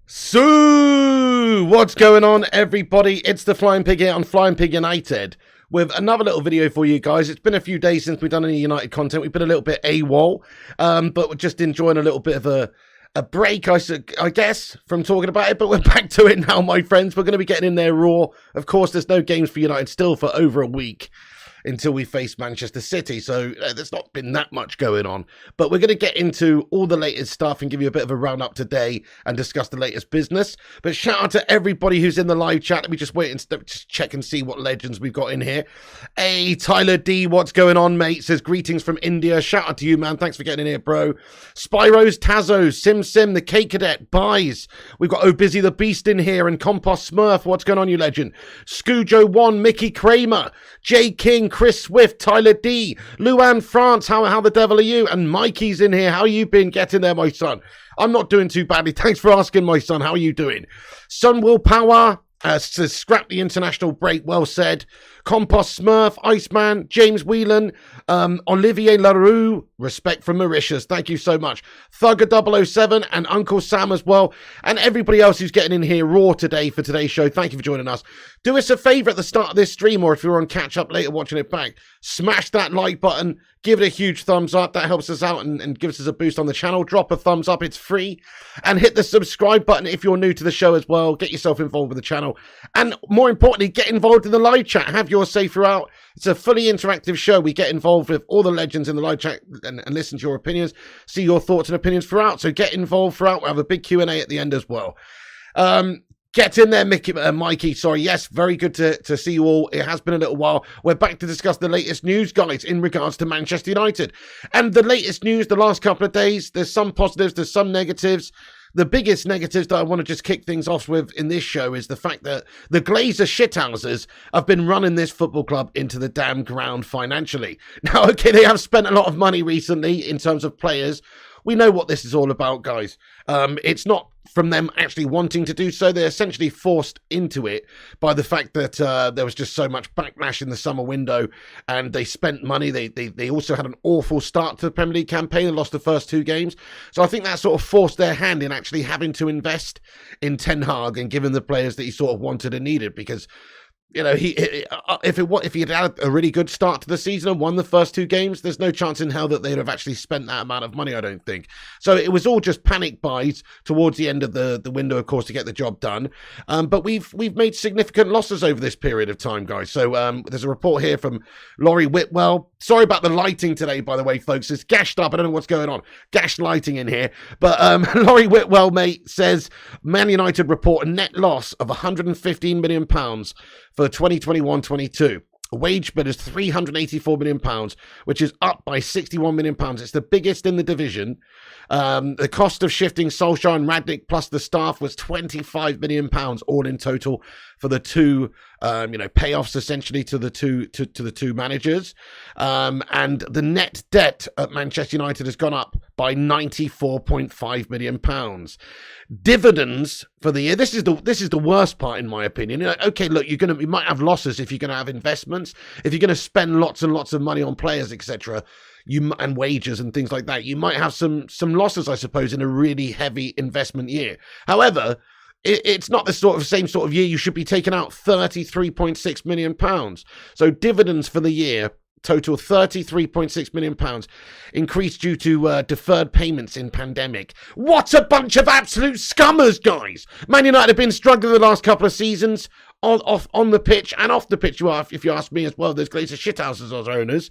So, what's going on, everybody? It's the Flying Pig here on Flying Pig United with another little video for you guys. It's been a few days since we've done any United content. We've been a little bit AWOL, but we're just enjoying a little bit of a break, I guess, from talking about it. But we're back to it now, my friends. We're going to be getting in there raw. Of course, there's no games for United still for over a week until we face Manchester City, so there's not been that much going on. But we're going to get into all the latest stuff and give you a bit of a roundup today and discuss the latest business. But shout out to everybody who's in the live chat. Let me just wait and just check and see what legends we've got in here. Hey, Tyler D, what's going on, mate? Says greetings from India. Shout out to you, man. Thanks for getting in here, bro. Spyros, Tazo, Sim, the K Cadet, Buys. We've got Oh Busy the Beast in here and Compost Smurf. What's going on, you legend? Scoojo1, Mickey Kramer, J King, Chris Swift, Tyler D, Luan France, how the devil are you? And Mikey's in here. How you been getting there, my son? I'm not doing too badly. Thanks for asking, my son. How are you doing? Sun Will Power says scrap the international break. Well said. Compost Smurf, Iceman, James Whelan, Olivier LaRue, respect from Mauritius. Thank you so much. Thugger007 and Uncle Sam as well. And everybody else who's getting in here raw today for today's show. Thank you for joining us. Do us a favor at the start of this stream, or if you're on catch up later watching it back, smash that like button. Give it a huge thumbs up. That helps us out and gives us a boost on the channel. Drop a thumbs up. It's free. And hit the subscribe button if you're new to the show as well. Get yourself involved with the channel. And more importantly, get involved in the live chat. Have your say throughout. It's a fully interactive show. We get involved with all the legends in the live chat and listen to your opinions, see your thoughts and opinions throughout. So get involved throughout. We'll have a big Q&A at the end as well. Get in there, Mikey. Sorry, yes, very good to see you all. It has been a little while. We're back to discuss the latest news, guys, in regards to Manchester United. And the latest news the last couple of days, there's some positives, there's some negatives. The biggest negatives that I want to just kick things off with in this show is the fact that the Glazer shithousers have been running this football club into the damn ground financially. Now, okay, they have spent a lot of money recently in terms of players. We know what this is all about, guys. It's not from them actually wanting to do so. They're essentially forced into it by the fact that there was just so much backlash in the summer window and they spent money. They also had an awful start to the Premier League campaign and lost the first two games. So I think that sort of forced their hand in actually having to invest in Ten Hag and giving the players that he sort of wanted and needed, because you know, if he had had a really good start to the season and won the first two games, there's no chance in hell that they'd have actually spent that amount of money, I don't think. So it was all just panic buys towards the end of the window, of course, to get the job done. But we've made significant losses over this period of time, guys. So there's a report here from Laurie Whitwell. Sorry about the lighting today, by the way, folks. It's gashed up. I don't know what's going on. Gashed lighting in here. But Laurie Whitwell, mate, says Man United report a net loss of £115 million for 2021-22. Wage bill is £384 million, which is up by £61 million. It's the biggest in the division. The cost of shifting Solskjaer and Radnick plus the staff was £25 million, all in total for the two, payoffs essentially to the two managers. And the net debt at Manchester United has gone up by £94.5 million. Dividends for the year. This is the worst part, in my opinion. Okay, look, you might have losses if you're going to have investments. If you're going to spend lots and lots of money on players, etc., and wages and things like that, you might have some losses, I suppose, in a really heavy investment year. However, it's not the same sort of year you should be taking out £33.6 million. So dividends for the year total £33.6 million, increased due to deferred payments in pandemic. What a bunch of absolute scummers, guys! Man United have been struggling the last couple of seasons on the pitch and off the pitch. If you ask me as well, there's Glazer shithousers as owners.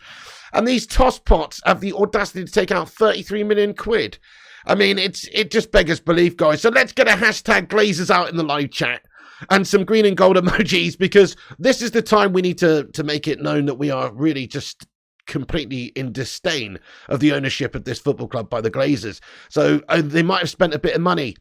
And these tosspots have the audacity to take out 33 million quid. I mean, it just beggars belief, guys. So let's get a hashtag Glazers out in the live chat and some green and gold emojis, because this is the time we need to make it known that we are really just completely in disdain of the ownership of this football club by the Glazers. So they might have spent a bit of money.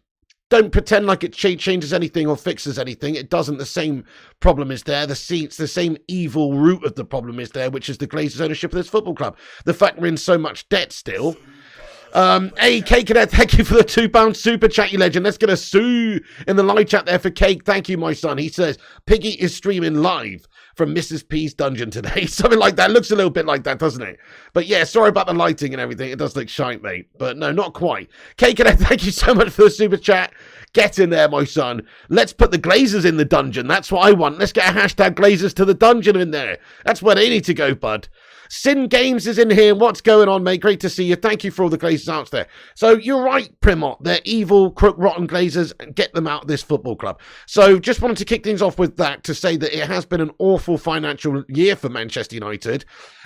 Don't pretend like it changes anything or fixes anything. It doesn't. The same problem is there. The same evil root of the problem is there, which is the Glazers' ownership of this football club. The fact we're in so much debt still. Hey, Cake Cadet, thank you for the £2 super chat, you legend. Let's get a sue in the live chat there for Cake. Thank you, my son. He says, Piggy is streaming live from Mrs. P's dungeon today. Something like that. Looks a little bit like that, doesn't it? But yeah, sorry about the lighting and everything. It does look shite, mate. But no, not quite. Cake Cadet, thank you so much for the super chat. Get in there, my son. Let's put the Glazers in the dungeon. That's what I want. Let's get a hashtag Glazers to the dungeon in there. That's where they need to go, bud. Sin Games is in here. What's going on, mate? Great to see you. Thank you for all the Glazers out there. So you're right, Primot. They're evil, crook, rotten Glazers. Get them out of this football club. So just wanted to kick things off with that to say that it has been an awful financial year for Manchester United.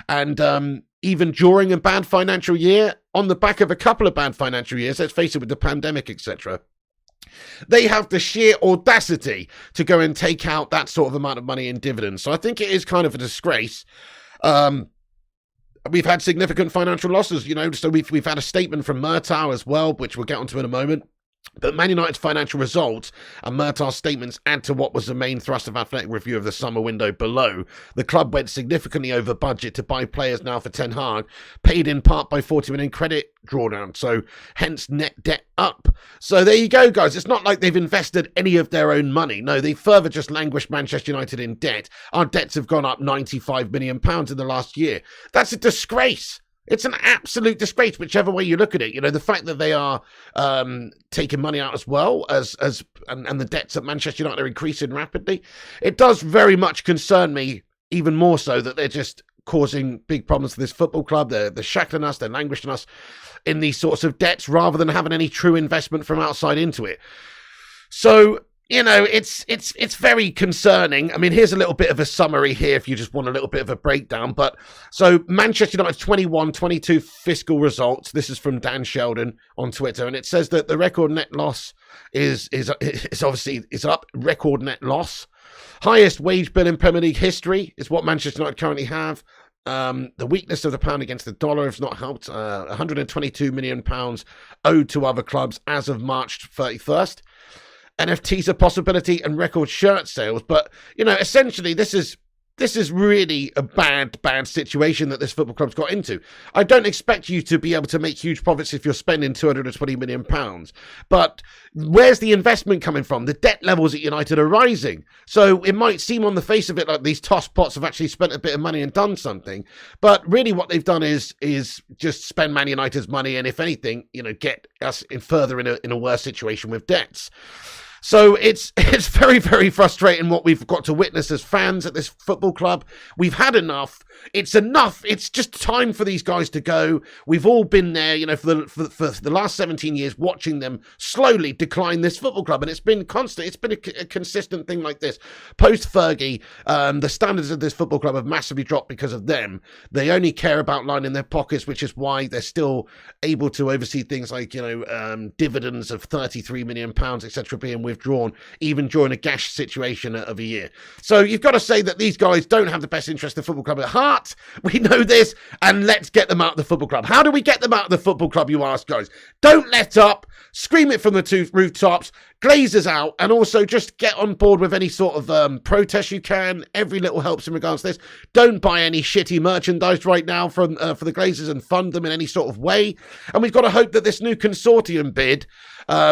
And even during a bad financial year, on the back of a couple of bad financial years, let's face it, with the pandemic, etc., they have the sheer audacity to go and take out that sort of amount of money in dividends. So I think it is kind of a disgrace. We've had significant financial losses, you know, so we've had a statement from Murtaugh as well, which we'll get onto in a moment. But Man United's financial results and Murtaugh's statements add to what was the main thrust of Athletic review of the summer window below. The club went significantly over budget to buy players now for Ten Hag, paid in part by 40 million credit drawdown, so hence net debt up. So there you go, guys. It's not like they've invested any of their own money. No, they further just languished Manchester United in debt. Our debts have gone up £95 million in the last year. That's a disgrace. It's an absolute disgrace, whichever way you look at it. You know, the fact that they are taking money out as well and the debts at Manchester United are increasing rapidly, it does very much concern me, even more so that they're just causing big problems for this football club. They're shackling us, they're languishing us in these sorts of debts rather than having any true investment from outside into it. So, you know, it's very concerning. I mean, here's a little bit of a summary here if you just want a little bit of a breakdown. But so Manchester United's 21-22 fiscal results. This is from Dan Sheldon on Twitter, and it says that the record net loss is obviously up. Record net loss, highest wage bill in Premier League history is what Manchester United currently have. The weakness of the pound against the dollar has not helped. £122 million owed to other clubs as of March 31st. NFTs a possibility and record shirt sales. But, you know, essentially this is really a bad situation that this football club's got into. I don't expect you to be able to make huge profits if you're spending £220 million. But where's the investment coming from? The debt levels at United are rising. So it might seem on the face of it like these tosspots have actually spent a bit of money and done something. But really what they've done is just spend Man United's money and, if anything, you know, get us further in a worse situation with debts. So it's very, very frustrating what we've got to witness as fans at this football club. We've had enough. It's enough. It's just time for these guys to go. We've all been there, you know, for the last 17 years, watching them slowly decline this football club. And it's been constant. It's been a consistent thing like this. Post-Fergie, the standards of this football club have massively dropped because of them. They only care about lining their pockets, which is why they're still able to oversee things like, you know, dividends of £33 million, etc., being withdrawn even during a gash situation of a year. So you've got to say that these guys don't have the best interest of the football club at heart. We know this, and let's get them out of the football club. How do we get them out of the football club, you ask, guys? Don't let up. Scream it from the two rooftops. Glazers out, and also just get on board with any sort of protest you can. Every little helps in regards to this. Don't buy any shitty merchandise right now from for the Glazers and fund them in any sort of way. And we've got to hope that this new consortium bid,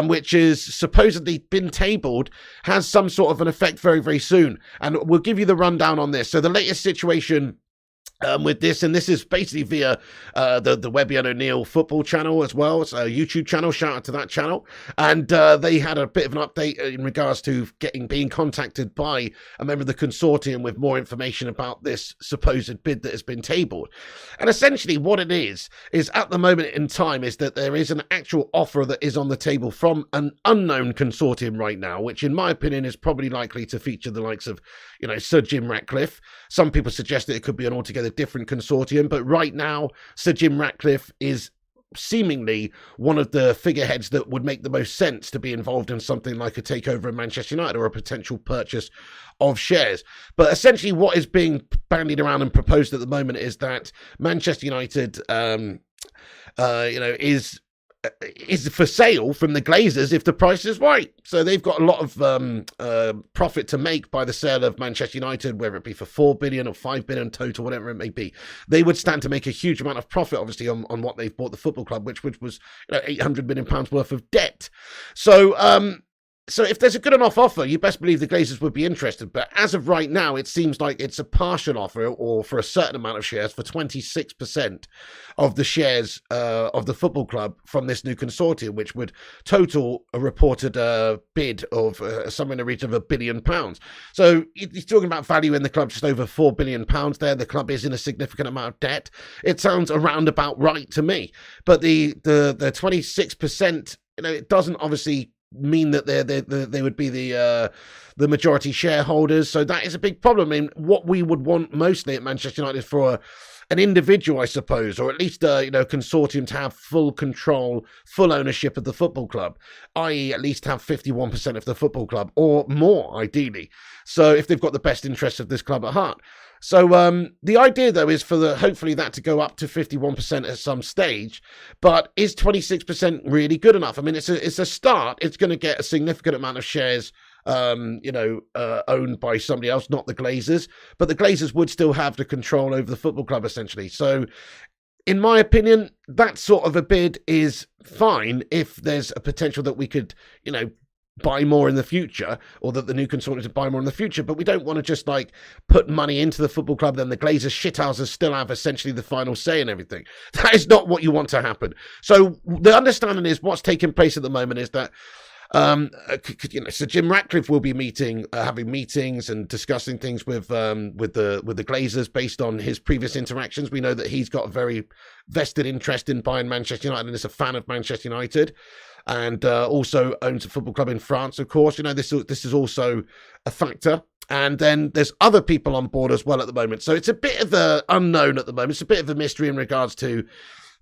which is supposedly been tabled, has some sort of an effect very, very soon. And we'll give you the rundown on this. So the latest situation with this, and this is basically via the Webby and O'Neill football channel as well. It's a YouTube channel, shout out to that channel. And they had a bit of an update in regards to being contacted by a member of the consortium with more information about this supposed bid that has been tabled. And essentially what it is at the moment in time is that there is an actual offer that is on the table from an unknown consortium right now, which in my opinion is probably likely to feature the likes of, you know, Sir Jim Ratcliffe. Some people suggest that it could be an altogether different consortium, but right now Sir Jim Ratcliffe is seemingly one of the figureheads that would make the most sense to be involved in something like a takeover of Manchester United or a potential purchase of shares. But essentially what is being bandied around and proposed at the moment is that Manchester United is is for sale from the Glazers if the price is right. So they've got a lot of profit to make by the sale of Manchester United, whether it be for 4 billion or 5 billion total, whatever it may be. They would stand to make a huge amount of profit, obviously, on what they've bought the football club, which was £800 million worth of debt. So if there's a good enough offer, you best believe the Glazers would be interested. But as of right now, it seems like it's a partial offer, or for a certain amount of shares, for 26% of the shares of the football club from this new consortium, which would total a reported bid of somewhere in the region of £1 billion. So he's talking about value in the club just over £4 billion there. The club is in a significant amount of debt. It sounds around about right to me. But the 26%, it doesn't obviously mean that they would be the majority shareholders. So that is a big problem. I mean, what we would want mostly at Manchester United is for an individual, I suppose, or at least a consortium to have full control, full ownership of the football club, i.e. at least have 51% of the football club, or more, ideally. So if they've got the best interests of this club at heart. So the idea, though, is for hopefully that to go up to 51% at some stage. But is 26% really good enough? I mean, it's a start. It's going to get a significant amount of shares, owned by somebody else, not the Glazers. But the Glazers would still have the control over the football club, essentially. So in my opinion, that sort of a bid is fine if there's a potential that we could, buy more in the future, or that the new consortium to buy more in the future. But we don't want to just put money into the football club, then the Glazers shithouses still have essentially the final say in everything. That is not what you want to happen. So the understanding is what's taking place at the moment is that Sir Jim Ratcliffe will be having meetings and discussing things with the Glazers based on his previous interactions. We know that he's got a very vested interest in buying Manchester United and is a fan of Manchester United, and also owns a football club in France, of course. This is also a factor. And then there's other people on board as well at the moment. So it's a bit of an unknown at the moment. It's a bit of a mystery in regards to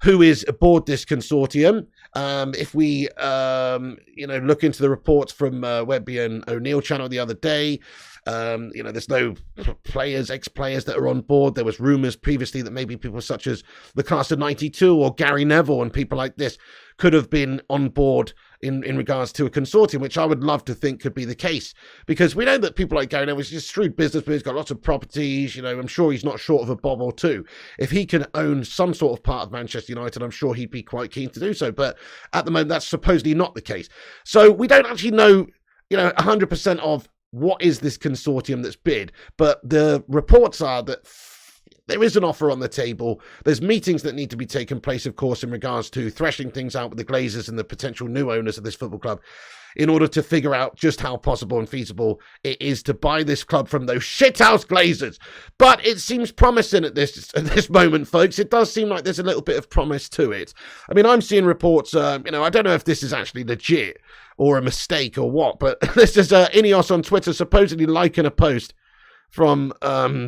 who is aboard this consortium. If we, look into the reports from Webby and O'Neill channel the other day, there's no ex-players that are on board. There was rumours previously that maybe people such as the Class of 92 or Gary Neville and people like this could have been on board in regards to a consortium, which I would love to think could be the case, because we know that people like Gary Neville is just shrewd businessman. He's got lots of properties. I'm sure he's not short of a bob or two. If he can own some sort of part of Manchester United, I'm sure he'd be quite keen to do so. But at the moment, that's supposedly not the case. So we don't actually know, 100% of what is this consortium that's bid, but the reports are that there is an offer on the table. There's meetings that need to be taking place, of course, in regards to threshing things out with the Glazers and the potential new owners of this football club, in order to figure out just how possible and feasible it is to buy this club from those shithouse Glazers. But it seems promising at this moment, folks. It does seem like there's a little bit of promise to it. I mean, I'm seeing reports, I don't know if this is actually legit or a mistake or what, but this is Ineos on Twitter supposedly liking a post from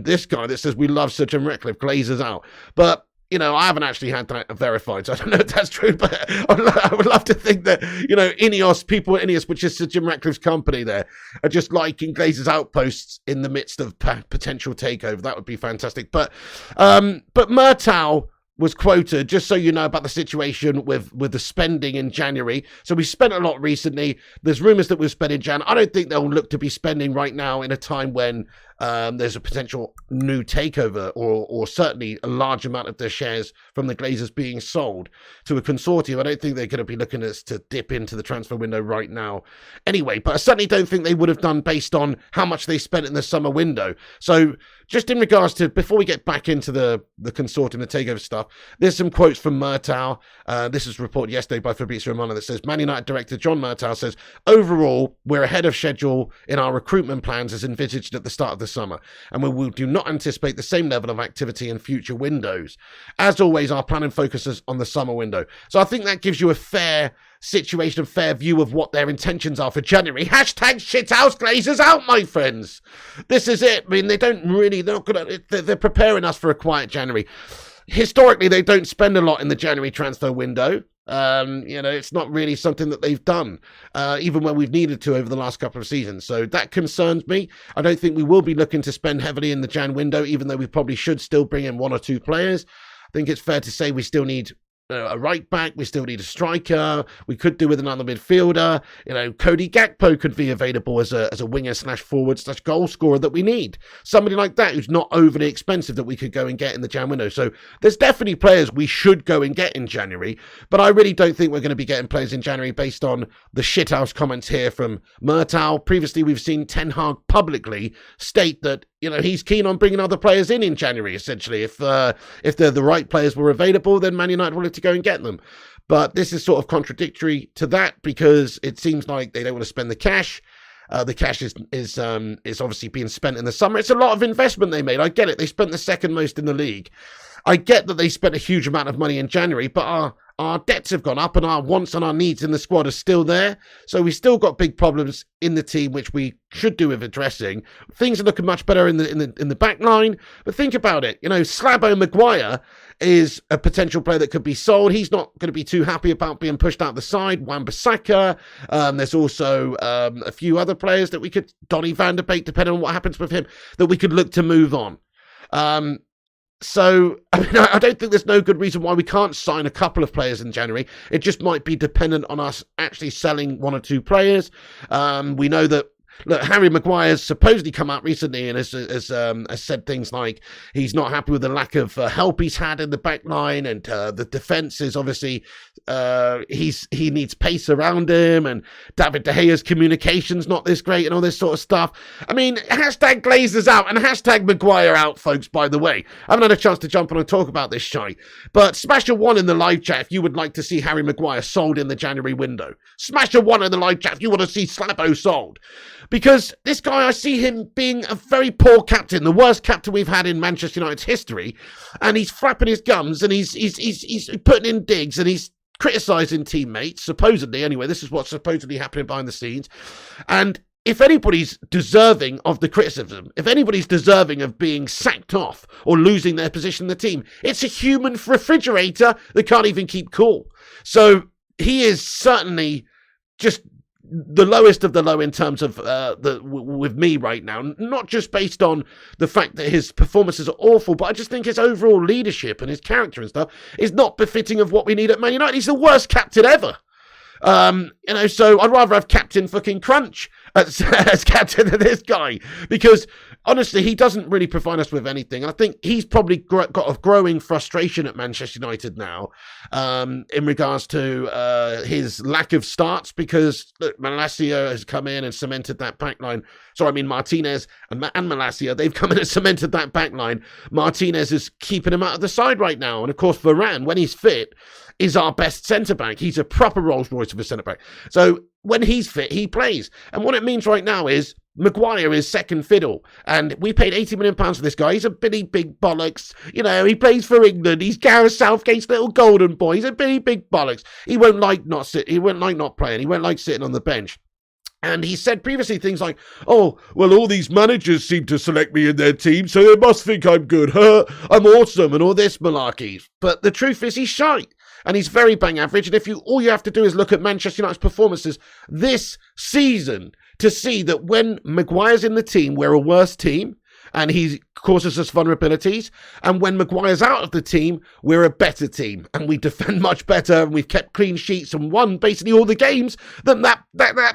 this guy that says, "We love Sir Jim Ratcliffe, Glazers out." But I haven't actually had that verified, so I don't know if that's true, but I would love to think that, Ineos, people at Ineos, which is Sir Jim Ratcliffe's company there, are just liking Glazers' outposts in the midst of potential takeover. That would be fantastic. But Murtaugh was quoted, just so you know about the situation with the spending in January. So we spent a lot recently. There's rumours that we've spent in Jan. I don't think they'll look to be spending right now in a time when there's a potential new takeover, or certainly a large amount of their shares from the Glazers being sold to a consortium. I don't think they're going to be looking to dip into the transfer window right now anyway, but I certainly don't think they would have done based on how much they spent in the summer window. So just in regards to, before we get back into the consortium, the takeover stuff, there's some quotes from Murtaugh. This was reported yesterday by Fabrizio Romano that says, Man United director John Murtaugh says, overall, we're ahead of schedule in our recruitment plans as envisaged at the start of the summer, and we do not anticipate the same level of activity in future windows. As always, our planning focuses on the summer window. So I think that gives you a fair situation, a fair view of what their intentions are for January. Hashtag shithouse Glazers out, my friends. This is it. I mean, they're preparing us for a quiet January. Historically, they don't spend a lot in the January transfer window. It's not really something that they've done, even when we've needed to over the last couple of seasons. So that concerns me. I don't think we will be looking to spend heavily in the Jan window, even though we probably should still bring in one or two players. I think it's fair to say we still need a right back. We still need a striker. We could do with another midfielder. Cody Gakpo could be available as a winger / forward / goal scorer that we need. Somebody like that who's not overly expensive that we could go and get in the Jan window. So there's definitely players we should go and get in January. But I really don't think we're going to be getting players in January based on the shithouse comments here from Murtow. Previously, we've seen Ten Hag publicly state that he's keen on bringing other players in January, essentially. If they're the right players were available, then Man United will to go and get them. But this is sort of contradictory to that because it seems like they don't want to spend the cash. The cash is obviously being spent in the summer. It's a lot of investment they made. I get it. They spent the second most in the league. I get that they spent a huge amount of money in January, but our debts have gone up and our wants and our needs in the squad are still there. So we still got big problems in the team, which we should do with addressing. Things are looking much better in the back line. But think about it. Slabo Maguire is a potential player that could be sold. He's not going to be too happy about being pushed out the side. Wan-Bissaka. There's also a few other players that we could, Donny van de Beek, depending on what happens with him, that we could look to move on. So, I don't think there's no good reason why we can't sign a couple of players in January. It just might be dependent on us actually selling one or two players. We know that, look, Harry Maguire's supposedly come out recently and has said things like he's not happy with the lack of help he's had in the back line, and the defence is obviously he needs pace around him, and David De Gea's communication's not this great and all this sort of stuff. I mean, hashtag Glazers out and hashtag Maguire out, folks, by the way. I haven't had a chance to jump on and talk about this shy, but smash a 1 in the live chat if you would like to see Harry Maguire sold in the January window. Smash a 1 in the live chat if you want to see Slabo sold. Because this guy, I see him being a very poor captain, the worst captain we've had in Manchester United's history, and he's flapping his gums and he's putting in digs and he's criticising teammates, supposedly. Anyway, this is what's supposedly happening behind the scenes. And if anybody's deserving of the criticism, if anybody's deserving of being sacked off or losing their position in the team, it's a human refrigerator that can't even keep cool. So he is certainly just the lowest of the low in terms of with me right now, not just based on the fact that his performances are awful, but I just think his overall leadership and his character and stuff is not befitting of what we need at Man United. He's the worst captain ever. So I'd rather have Captain fucking Crunch as captain than this guy, because honestly, he doesn't really provide us with anything. And I think he's probably got a growing frustration at Manchester United now, in regards to his lack of starts, because look, Malacia has come in and cemented that backline. Sorry, I mean Martinez and Malacia, they've come in and cemented that backline. Martinez is keeping him out of the side right now. And of course, Varane, when he's fit, is our best centre-back. He's a proper Rolls-Royce of a centre-back. So when he's fit, he plays. And what it means right now is Maguire is second fiddle. And we paid £80 million for this guy. He's a bitty big bollocks. He plays for England. He's Gareth Southgate's little golden boy. He's a bitty big bollocks. He won't like not playing. He won't like sitting on the bench. And he said previously things like, oh, well, all these managers seem to select me in their team, so they must think I'm good. I'm awesome and all this malarkey. But the truth is he's shite. And he's very bang average. And all you have to do is look at Manchester United's performances this season to see that when Maguire's in the team, we're a worse team and he causes us vulnerabilities. And when Maguire's out of the team, we're a better team and we defend much better and we've kept clean sheets and won basically all the games that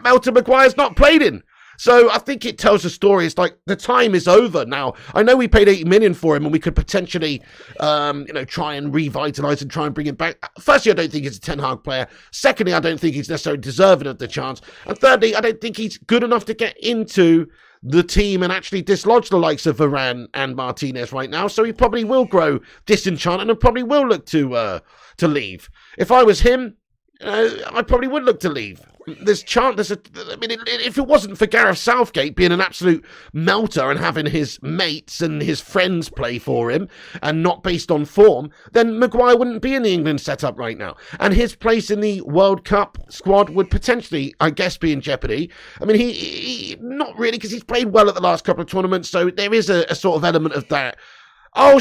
Melton Maguire's not played in. So I think it tells a story. It's like the time is over now. I know we paid 80 million for him and we could potentially, try and revitalise and try and bring him back. Firstly, I don't think he's a Ten Hag player. Secondly, I don't think he's necessarily deserving of the chance. And thirdly, I don't think he's good enough to get into the team and actually dislodge the likes of Varane and Martinez right now. So he probably will grow disenchanted and probably will look to leave. If I was him, I probably would look to leave. If it wasn't for Gareth Southgate being an absolute melter and having his mates and his friends play for him and not based on form, then Maguire wouldn't be in the England setup right now. And his place in the World Cup squad would potentially, I guess, be in jeopardy. I mean, he not really, because he's played well at the last couple of tournaments, so there is a sort of element of that. Oh,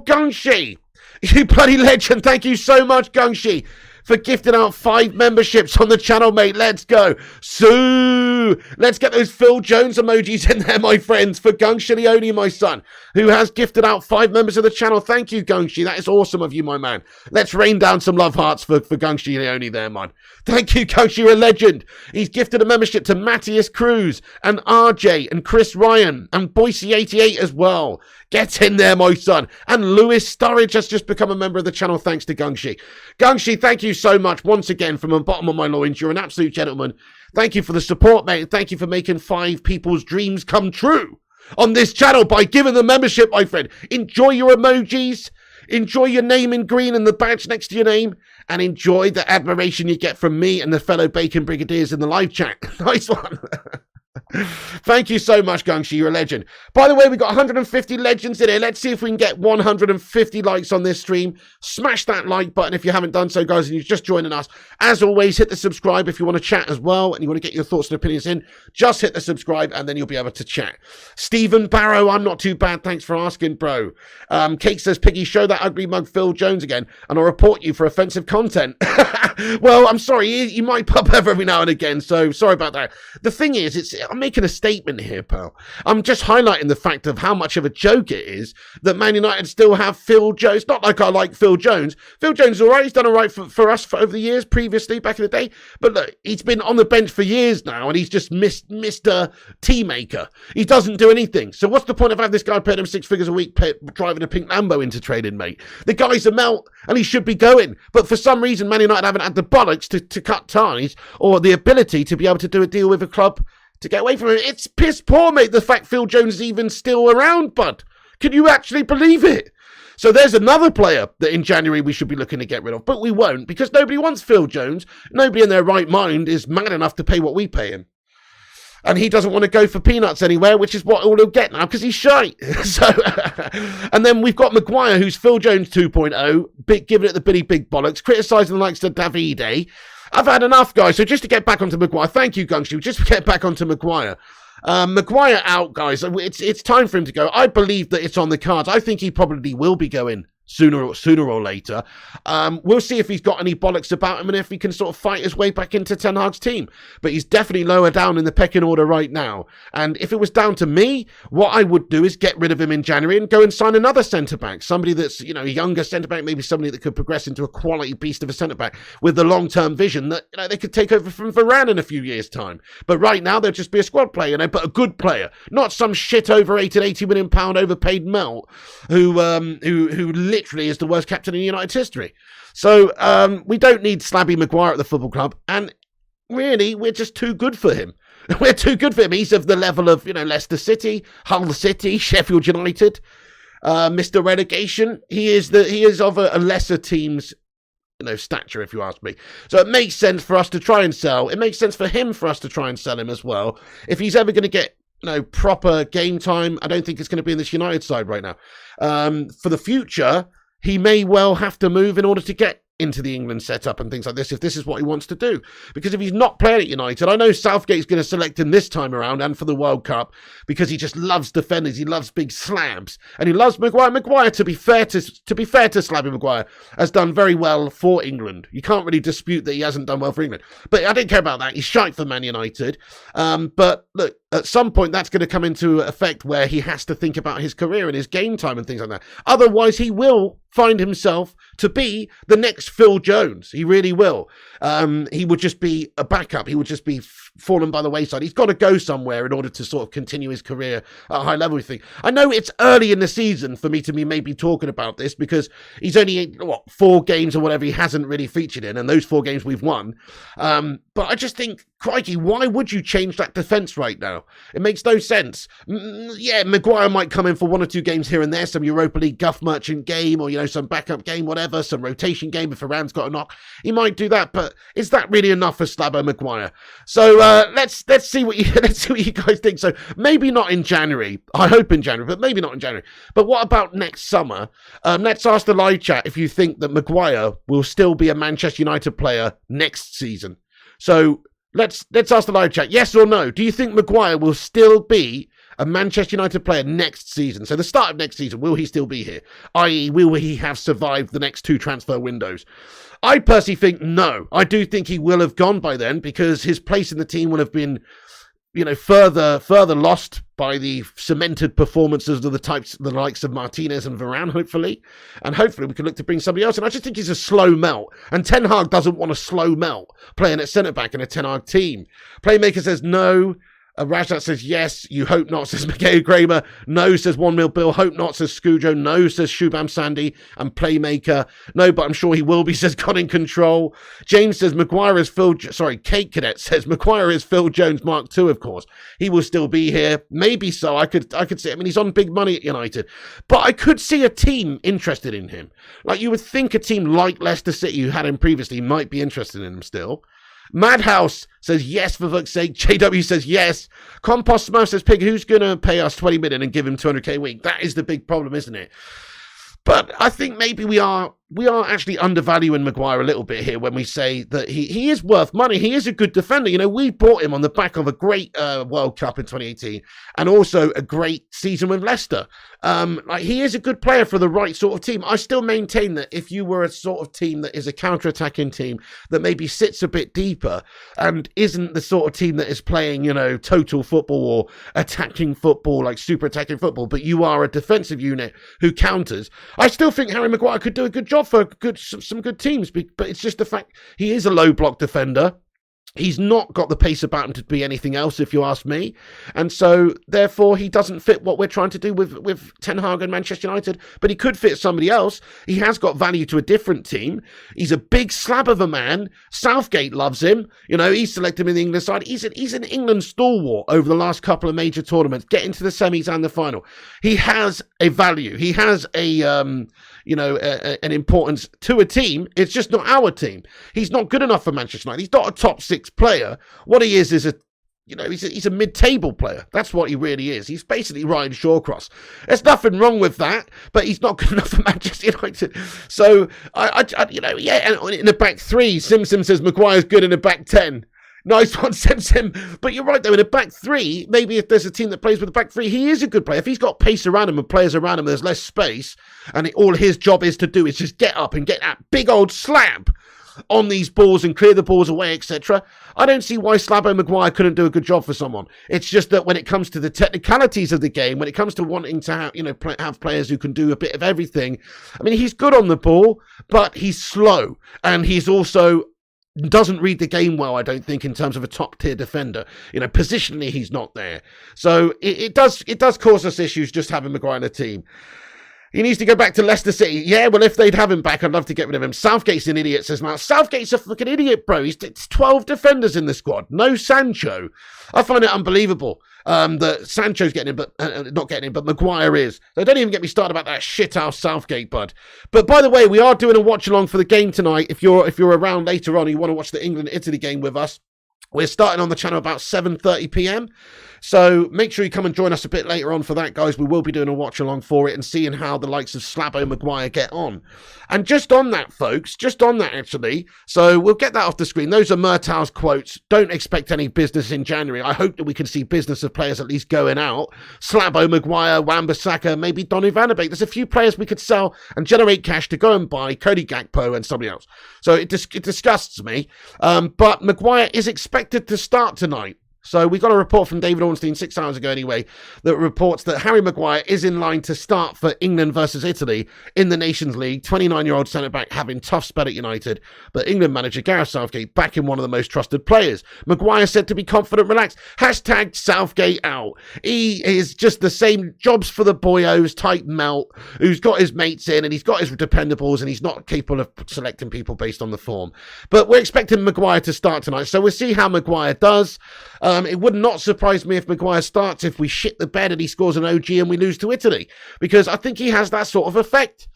Gungshi, you bloody legend. Thank you so much, Gungshi, for gifting out 5 memberships on the channel, mate. Let's go. Sue. Woo! Let's get those Phil Jones emojis in there, my friends, for Gungshi Leone, my son, who has gifted out 5 members of the channel. Thank you, Gungshi. That is awesome of you, my man. Let's rain down some love hearts for Gungshi Leone there, man. Thank you, Gungshi. You're a legend. He's gifted a membership to Matthias Cruz and RJ and Chris Ryan and Boise88 as well. Get in there, my son. And Lewis Sturridge has just become a member of the channel thanks to Gungshi. Gungshi, thank you so much once again from the bottom of my loins. You're an absolute gentleman. Thank you for the support, mate. And thank you for making 5 people's dreams come true on this channel by giving the membership, my friend. Enjoy your emojis. Enjoy your name in green and the badge next to your name. And enjoy the admiration you get from me and the fellow Bacon Brigadiers in the live chat. Nice one. Thank you so much, Gungshi. You're a legend. By the way, we got 150 legends in here. Let's see if we can get 150 likes on this stream. Smash that like button if you haven't done so, guys, and you're just joining us. As always, hit the subscribe if you want to chat as well and you want to get your thoughts and opinions in. Just hit the subscribe and then you'll be able to chat. Stephen Barrow, I'm not too bad. Thanks for asking, bro. Cake says, Piggy, show that ugly mug Phil Jones again and I'll report you for offensive content. Well, I'm sorry. You might pop up every now and again, so sorry about that. The thing is, I'm making a statement here, pal. I'm just highlighting the fact of how much of a joke it is that Man United still have Phil Jones. Not like I like Phil Jones. Phil Jones is all right. He's done all right for us over the years, previously, back in the day. But look, he's been on the bench for years now, and he's just Mr. Tea Maker. He doesn't do anything. So what's the point of having this guy paying him 6 figures a week driving a pink Lambo into training, mate? The guy's a melt, and he should be going. But for some reason, Man United haven't had the bollocks to cut ties or the ability to be able to do a deal with a club to get away from him. It's piss poor, mate, the fact Phil Jones is even still around, bud. Can you actually believe it? So there's another player that in January we should be looking to get rid of, but we won't because nobody wants Phil Jones. Nobody in their right mind is mad enough to pay what we pay him. And he doesn't want to go for peanuts anywhere, which is what all he'll get now because he's shite. So, and then we've got Maguire, who's Phil Jones 2.0, giving it the Billy Big Bollocks, criticising the likes of Davide. I've had enough, guys. So just to get back onto Maguire, thank you, Gungshi. Just to get back onto Maguire. Maguire out, guys. It's time for him to go. I believe that it's on the cards. I think he probably will be going sooner or later. We'll see if he's got any bollocks about him and if he can sort of fight his way back into Ten Hag's team. But he's definitely lower down in the pecking order right now. And if it was down to me, what I would do is get rid of him in January and go and sign another centre-back. Somebody that's, a younger centre-back, maybe somebody that could progress into a quality beast of a centre-back with the long-term vision that they could take over from Varane in a few years' time. But right now, they'll just be a squad player, but a good player. Not some shit overrated £80 million overpaid melt who literally is the worst captain in United's history. So we don't need Slabby Maguire at the football club, and really we're just too good for him. We're too good for him. He's of the level of Leicester City, Hull City, Sheffield United, Mr. Relegation. He is of a lesser team's stature, if you ask me. So it makes sense for us to try and sell. It makes sense for him for us to try and sell him as well. If he's ever going to get proper game time, I don't think it's going to be in this United side right now. For the future, he may well have to move in order to get into the England setup and things like this, if this is what he wants to do. Because if he's not playing at United, I know Southgate's going to select him this time around and for the World Cup because he just loves defenders, he loves big slabs, and he loves Maguire. Maguire, to be fair to Slabby Maguire, has done very well for England. You can't really dispute that he hasn't done well for England. But I don't care about that. He's shite for Man United. But look, at some point that's going to come into effect where he has to think about his career and his game time and things like that. Otherwise, he will find himself to be the next Phil Jones. He really will. He would just be a backup. He would just be fallen by the wayside. He's got to go somewhere in order to sort of continue his career at a high level. I know it's early in the season for me to be maybe talking about this because he's only 4 games or whatever he hasn't really featured in, and those 4 games we've won. But I just think, crikey, why would you change that defence right now? It makes no sense. Yeah, Maguire might come in for 1 or 2 games here and there, some Europa League guff merchant game, or some backup game, whatever, some rotation game if Varane's got a knock. He might do that, but is that really enough for Slabbo Maguire? So let's see what you guys think. So maybe not in January. I hope in January, but maybe not in January. But what about next summer? Let's ask the live chat if you think that Maguire will still be a Manchester United player next season. So let's ask the live chat. Yes or no? Do you think Maguire will still be a Manchester United player next season? So the start of next season, will he still be here? I.e., will he have survived the next 2 transfer windows? I personally think no. I do think he will have gone by then because his place in the team will have been further lost by the cemented performances of the likes of Martinez and Varane, hopefully. And hopefully we can look to bring somebody else. And I just think he's a slow melt. And Ten Hag doesn't want a slow melt playing at centre-back in a Ten Hag team. Playmaker says no. Rajat says yes. You hope not, says Miguel Kramer. No, says 1 Mil Bill. Hope not, says Scujo. No, says Shubham Sandy. And Playmaker. No, but I'm sure he will be, says God in Control. James says Maguire is Phil... Kate Cadet says Maguire is Phil Jones Mark II, of course. He will still be here. Maybe so. I could see... I mean, he's on big money at United. But I could see a team interested in him. Like, you would think a team like Leicester City, who had him previously, might be interested in him still. Madhouse says yes, for fuck's sake. JW says yes. Compost Smurf says, Pig, who's going to pay us 20 million and give him 200k a week? That is the big problem, isn't it? But I think maybe we are actually undervaluing Maguire a little bit here when we say that he is worth money. He is a good defender. We bought him on the back of a great World Cup in 2018 and also a great season with Leicester. He is a good player for the right sort of team. I still maintain that if you were a sort of team that is a counter-attacking team that maybe sits a bit deeper and isn't the sort of team that is playing, total football or attacking football, like super attacking football, but you are a defensive unit who counters, I still think Harry Maguire could do a good job for some good teams, but it's just the fact he is a low block defender. He's not got the pace about him to be anything else, if you ask me. And so, therefore, he doesn't fit what we're trying to do with Ten Hag and Manchester United. But he could fit somebody else. He has got value to a different team. He's a big slab of a man. Southgate loves him. He's selected him in the England side. He's an England stalwart over the last couple of major tournaments, getting to the semis and the final. He has a value. He has an importance to a team. It's just not our team. He's not good enough for Manchester United. He's not a top 6 player. What he is he's a mid-table player. That's what he really is. He's basically Ryan Shawcross. There's nothing wrong with that, but he's not good enough for Manchester United. So and in a back 3, Simpson says Maguire's good in a back 10. Nice one, Simpson. But you're right, though. In a back 3, maybe if there's a team that plays with a back 3, he is a good player. If he's got pace around him and players around him, there's less space, and all his job is to do is just get up and get that big old slab on these balls and clear the balls away, etc. I don't see why Slabo Maguire couldn't do a good job for someone. It's just that when it comes to the technicalities of the game, when it comes to wanting to have players who can do a bit of everything, I mean, he's good on the ball, but he's slow, and he's also doesn't read the game well, I don't think, in terms of a top-tier defender. Positionally, he's not there. So it does cause us issues just having Maguire in the team. He needs to go back to Leicester City. Yeah, well, if they'd have him back, I'd love to get rid of him. Southgate's an idiot, says Matt. Southgate's a fucking idiot, bro. It's 12 defenders in the squad. No Sancho. I find it unbelievable that Sancho's getting him, but not getting him, but Maguire is. So don't even get me started about that shithouse Southgate, bud. But by the way, we are doing a watch-along for the game tonight. If you're around later on and you want to watch the England-Italy game with us, we're starting on the channel about 7:30 p.m. So make sure you come and join us a bit later on for that, guys. We will be doing a watch along for it and seeing how the likes of Slabo Maguire get on. And just on that, folks, actually, so we'll get that off the screen. Those are Murtaugh's quotes. Don't expect any business in January. I hope that we can see business of players at least going out. Slabo Maguire, Wan-Bissaka, maybe Donny van de Beek. There's a few players we could sell and generate cash to go and buy, Cody Gakpo and somebody else. So it disgusts me. But Maguire is expected to start tonight. So we got a report from David Ornstein 6 hours ago anyway that reports that Harry Maguire is in line to start for England versus Italy in the Nations League. 29-year-old centre-back having tough spell at United, but England manager Gareth Southgate backing one of the most trusted players. Maguire said to be confident, relaxed. Hashtag Southgate out. He is just the same jobs for the boyos type melt who's got his mates in and he's got his dependables and he's not capable of selecting people based on the form. But we're expecting Maguire to start tonight, so we'll see how Maguire does. It would not surprise me if Maguire starts if we shit the bed and he scores an OG and we lose to Italy, because I think he has that sort of effect.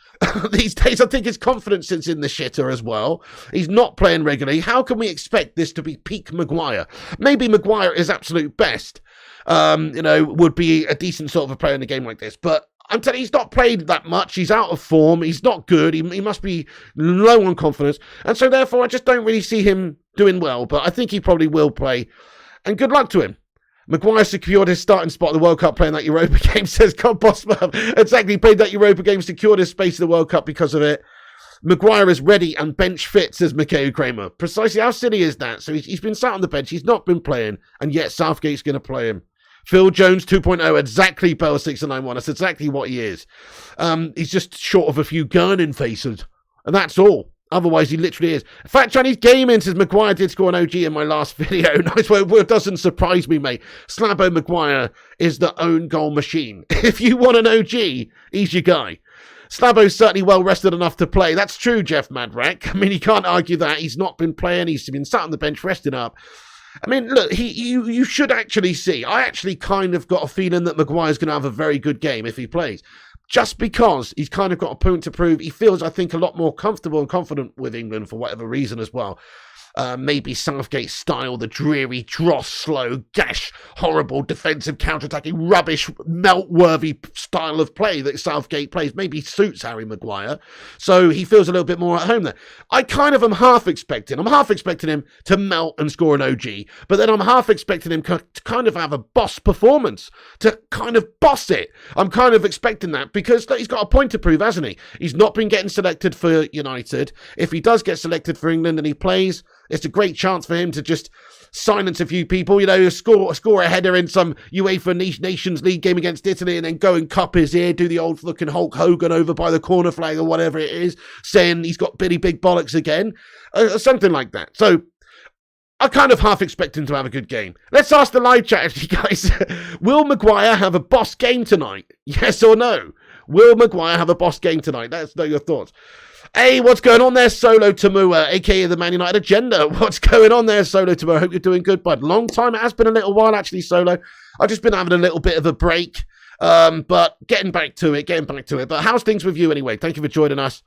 These days, I think his confidence sits in the shitter as well. He's not playing regularly. How can we expect this to be peak Maguire? Maybe Maguire is absolute best, would be a decent sort of a player in a game like this, but I'm telling you, he's not played that much. He's out of form. He's not good. He must be low on confidence. And so, therefore, I just don't really see him doing well, but I think he probably will play. And good luck to him. Maguire secured his starting spot in the World Cup playing that Europa game, says God Boss. Exactly, played that Europa game, secured his space in the World Cup because of it. Maguire is ready and bench fit, says Mikhail Kramer. Precisely how silly is that? So he's been sat on the bench, he's not been playing, and yet Southgate's going to play him. Phil Jones 2.0, exactly Bell 691. That's exactly what he is. He's just short of a few Gurning faces, and that's all. Otherwise, he literally is. Fat Chinese Gaming says Maguire did score an OG in my last video. Nice word. Well, it doesn't surprise me, mate. Slabo Maguire is the own goal machine. If you want an OG, he's your guy. Slabo's certainly well rested enough to play. That's true, Jeff Madrak. I mean, you can't argue that. He's not been playing. He's been sat on the bench resting up. I mean, look, you should actually see. I actually kind of got a feeling that Maguire's going to have a very good game if he plays. Just because he's kind of got a point to prove. He feels, I think, a lot more comfortable and confident with England for whatever reason as well. Maybe Southgate style, the dreary, dross, slow, gash, horrible, defensive, counter-attacking, rubbish, melt-worthy style of play that Southgate plays maybe suits Harry Maguire. So he feels a little bit more at home there. I kind of am half expecting him to melt and score an OG, but then I'm half expecting him to kind of have a boss performance, to kind of boss it. I'm kind of expecting that because he's got a point to prove, hasn't he? He's not been getting selected for United. If he does get selected for England and he plays, it's a great chance for him to just silence a few people, score a header in some UEFA Nations League game against Italy and then go and cup his ear, do the old looking Hulk Hogan over by the corner flag or whatever it is, saying he's got Billy Big Bollocks again, something like that. So I kind of half expect him to have a good game. Let's ask the live chat, actually, guys. Will Maguire have a boss game tonight? Yes or no? Will Maguire have a boss game tonight? Let us know your thoughts. Hey, what's going on there, Solo Tamua, a.k.a. the Man United Agenda? What's going on there, Solo Tamua? I hope you're doing good, bud. Long time. It has been a little while, actually, Solo. I've just been having a little bit of a break, but getting back to it. But how's things with you anyway? Thank you for joining us.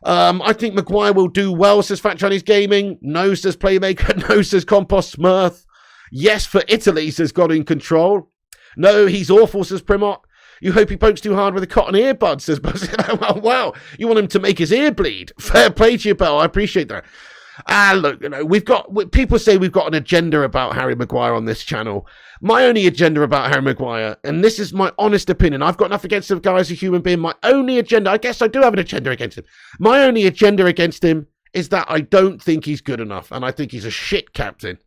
I think Maguire will do well, says Fat Chinese Gaming. No, says Playmaker. No, says Compost Smurth. Yes, for Italy, says God in Control. No, he's awful, says Primot. You hope he pokes too hard with a cotton earbud, says Buzz. Wow, you want him to make his ear bleed. Fair play to you, Bell. I appreciate that. Look, people say we've got an agenda about Harry Maguire on this channel. My only agenda about Harry Maguire, and this is my honest opinion, I've got nothing against the guy as a human being. My only agenda, I guess I do have an agenda against him. My only agenda against him is that I don't think he's good enough, and I think he's a shit captain.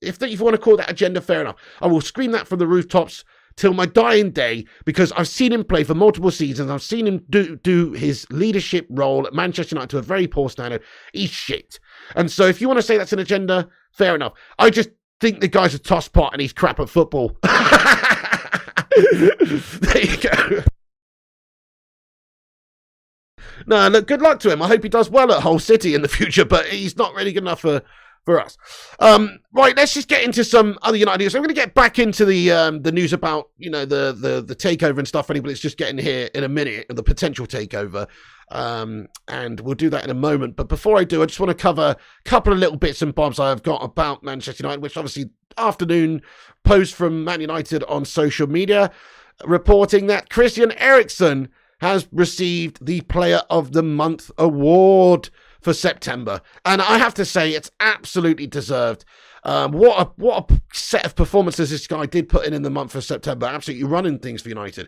If you want to call that agenda, fair enough. I will scream that from the rooftops till my dying day, because I've seen him play for multiple seasons. I've seen him do his leadership role at Manchester United to a very poor standard. He's shit. And so if you want to say that's an agenda, fair enough. I just think the guy's a tosspot and he's crap at football. There you go. No, look, good luck to him. I hope he does well at Hull City in the future, but he's not really good enough for us. Right, let's just get into some other United news. I'm going to get back into the news about, the takeover and stuff for anybody that's just getting here in a minute, the potential takeover. And we'll do that in a moment. But before I do, I just want to cover a couple of little bits and bobs I've got about Manchester United, which obviously afternoon post from Man United on social media reporting that Christian Eriksen has received the Player of the Month award for September, and I have to say it's absolutely deserved. What a set of performances this guy did put in the month of September, absolutely running things for United.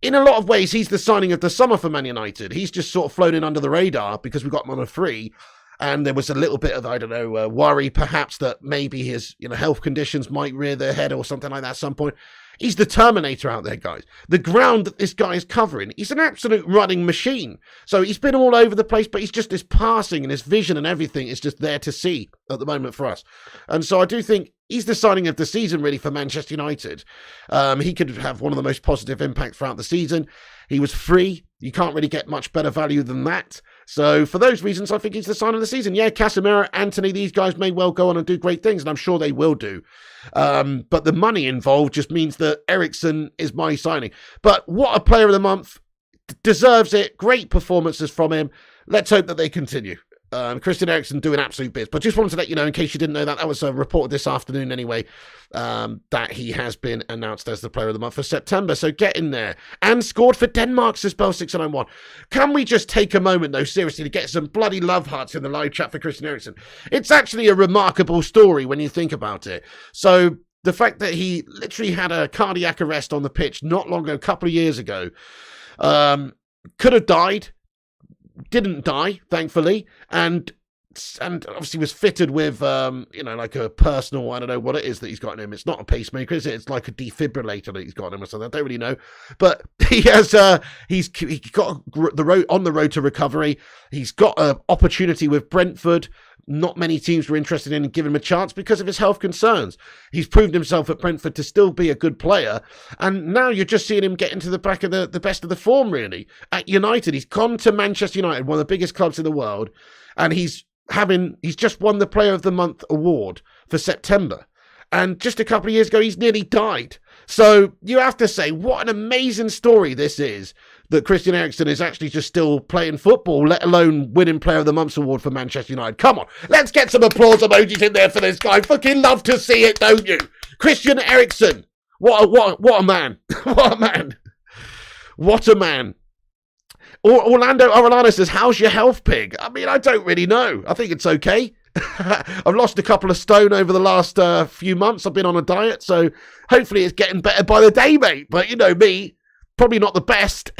In a lot of ways, he's the signing of the summer for Man United. He's just sort of flown in under the radar because we got him on a free, and there was a little bit of, worry perhaps that maybe his health conditions might rear their head or something like that at some point. He's the Terminator out there, guys. The ground that this guy is covering, he's an absolute running machine. So he's been all over the place, but he's just his passing and his vision and everything is just there to see at the moment for us. And so I do think he's the signing of the season, really, for Manchester United. He could have one of the most positive impacts throughout the season. He was free. You can't really get much better value than that. So for those reasons, I think he's the sign of the season. Yeah, Casemiro, Antony, these guys may well go on and do great things, and I'm sure they will do. But the money involved just means that Eriksen is my signing. But what a player of the month. Deserves it. Great performances from him. Let's hope that they continue. Christian Eriksen doing absolute bits. But just wanted to let you know, in case you didn't know that was reported this afternoon anyway, that he has been announced as the Player of the Month for September. So get in there. And scored for Denmark, says Bell 691. Can we just take a moment, though, seriously, to get some bloody love hearts in the live chat for Christian Eriksen? It's actually a remarkable story when you think about it. So the fact that he literally had a cardiac arrest on the pitch not long ago, a couple of years ago, could have died. didn't die, thankfully, and obviously was fitted with, like a personal, I don't know what it is that he's got in him. It's not a pacemaker, is it? It's like a defibrillator that he's got in him or something. I don't really know. But he has, he got on the road to recovery. He's got an opportunity with Brentford. Not many teams were interested in giving him a chance because of his health concerns. He's proved himself at Brentford to still be a good player. And now you're just seeing him get into the back of the best of the form, really. At United, he's gone to Manchester United, one of the biggest clubs in the world. And he's just won the Player of the Month award for September. And just a couple of years ago, he's nearly died. So you have to say, what an amazing story this is, that Christian Eriksen is actually just still playing football, let alone winning Player of the Month award for Manchester United. Come on, let's get some applause emojis in there for this guy. Fucking love to see it, don't you? Christian Eriksen. What a man. What a man. What a man. Orlando Arellano says, how's your health, pig? I mean, I don't really know. I think it's okay. I've lost a couple of stone over the last few months. I've been on a diet, so hopefully it's getting better by the day, mate. But you know me, probably not the best.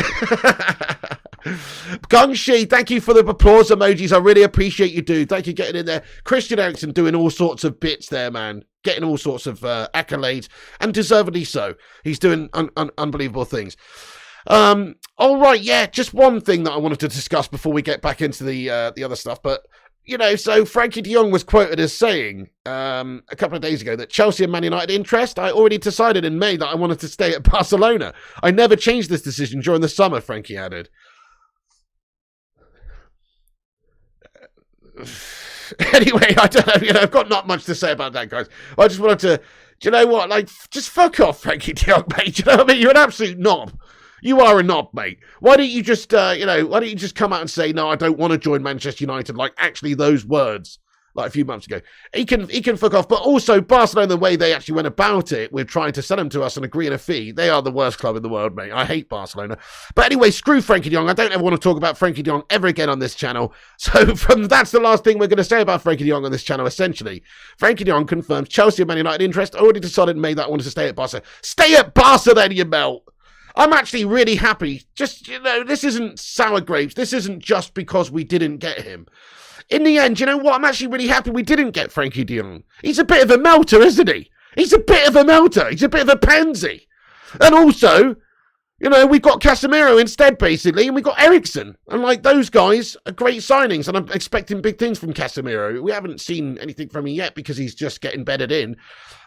Gungshi, thank you for the applause emojis. I really appreciate you, dude. Thank you for getting in there. Christian Eriksen doing all sorts of bits there, man. Getting all sorts of accolades, and deservedly so. He's doing unbelievable things. All right, yeah, just one thing that I wanted to discuss before we get back into the other stuff. But, so Frankie de Jong was quoted as saying a couple of days ago that Chelsea and Man United interest. I already decided in May that I wanted to stay at Barcelona. I never changed this decision during the summer, Frankie added. Anyway, I don't know, I've got not much to say about that, guys. I just wanted to, do you know what, just fuck off, Frankie de Jong, mate. Do you know what I mean? You're an absolute knob. You are a knob, mate. Why don't you just, why don't you just come out and say, no, I don't want to join Manchester United, like actually those words, like a few months ago. He can fuck off. But also, Barcelona, the way they actually went about it, with trying to sell him to us and agreeing a fee, they are the worst club in the world, mate. I hate Barcelona. But anyway, screw Frankie de Jong. I don't ever want to talk about Frankie de Jong ever again on this channel. So that's the last thing we're going to say about Frankie de Jong on this channel, essentially. Frankie de Jong confirms Chelsea and Man United interest. I already decided in May that I wanted to stay at Barca. Stay at Barca then, you melt. I'm actually really happy. Just, this isn't sour grapes. This isn't just because we didn't get him. In the end, you know what? I'm actually really happy we didn't get Frankie de Jong. He's a bit of a melter, isn't he? He's a bit of a melter. He's a bit of a pansy. And also, we got Casemiro instead, basically, and we got Eriksen. And, those guys are great signings, and I'm expecting big things from Casemiro. We haven't seen anything from him yet because he's just getting bedded in.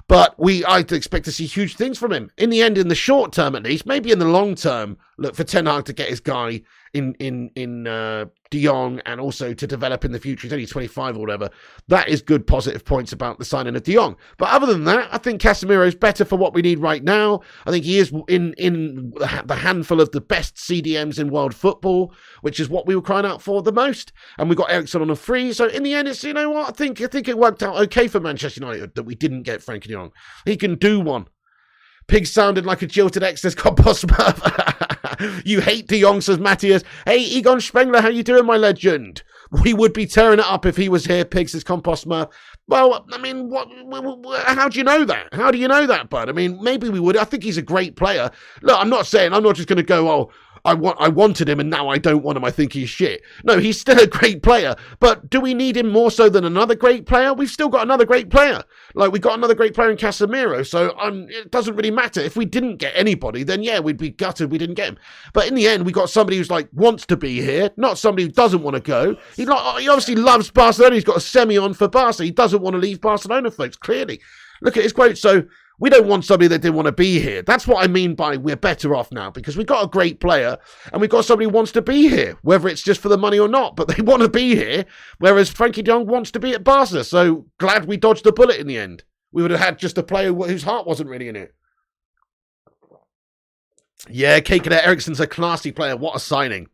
But I'd expect to see huge things from him. In the end, in the short term at least, maybe in the long term, look for Ten Hag to get his guy in De Jong and also to develop in the future. He's only 25 or whatever. That is good positive points about the signing of De Jong. But other than that, I think Casemiro is better for what we need right now. I think he is in the handful of the best CDMs in world football, which is what we were crying out for the most. And we got Eriksen on a free. So in the end, it's, I think it worked out okay for Manchester United that we didn't get Frankie de Jong. He can do one. Pig sounded like a jilted ex, says Compost Smurf. You hate De Jong, says Matthias. Hey, Egon Spengler, how you doing, my legend? We would be tearing it up if he was here, Pig, says Compost Smurf. Well, I mean, how do you know that? How do you know that, bud? I mean, maybe we would. I think he's a great player. Look, I'm not just going to go, I wanted him and now I don't want him. I think he's shit. No, he's still a great player. But do we need him more so than another great player? We've still got another great player. We got another great player in Casemiro. So it doesn't really matter. If we didn't get anybody, then yeah, we'd be gutted we didn't get him. But in the end, we got somebody who's wants to be here, not somebody who doesn't want to go. He obviously loves Barcelona. He's got a semi on for Barca. He doesn't want to leave Barcelona, folks, clearly. Look at his quote. So we don't want somebody that didn't want to be here. That's what I mean by we're better off now, because we've got a great player and we've got somebody who wants to be here, whether it's just for the money or not, but they want to be here, whereas Frankie de Jong wants to be at Barca. So glad we dodged the bullet in the end. We would have had just a player whose heart wasn't really in it. Yeah, Cadet Eriksen's a classy player. What a signing.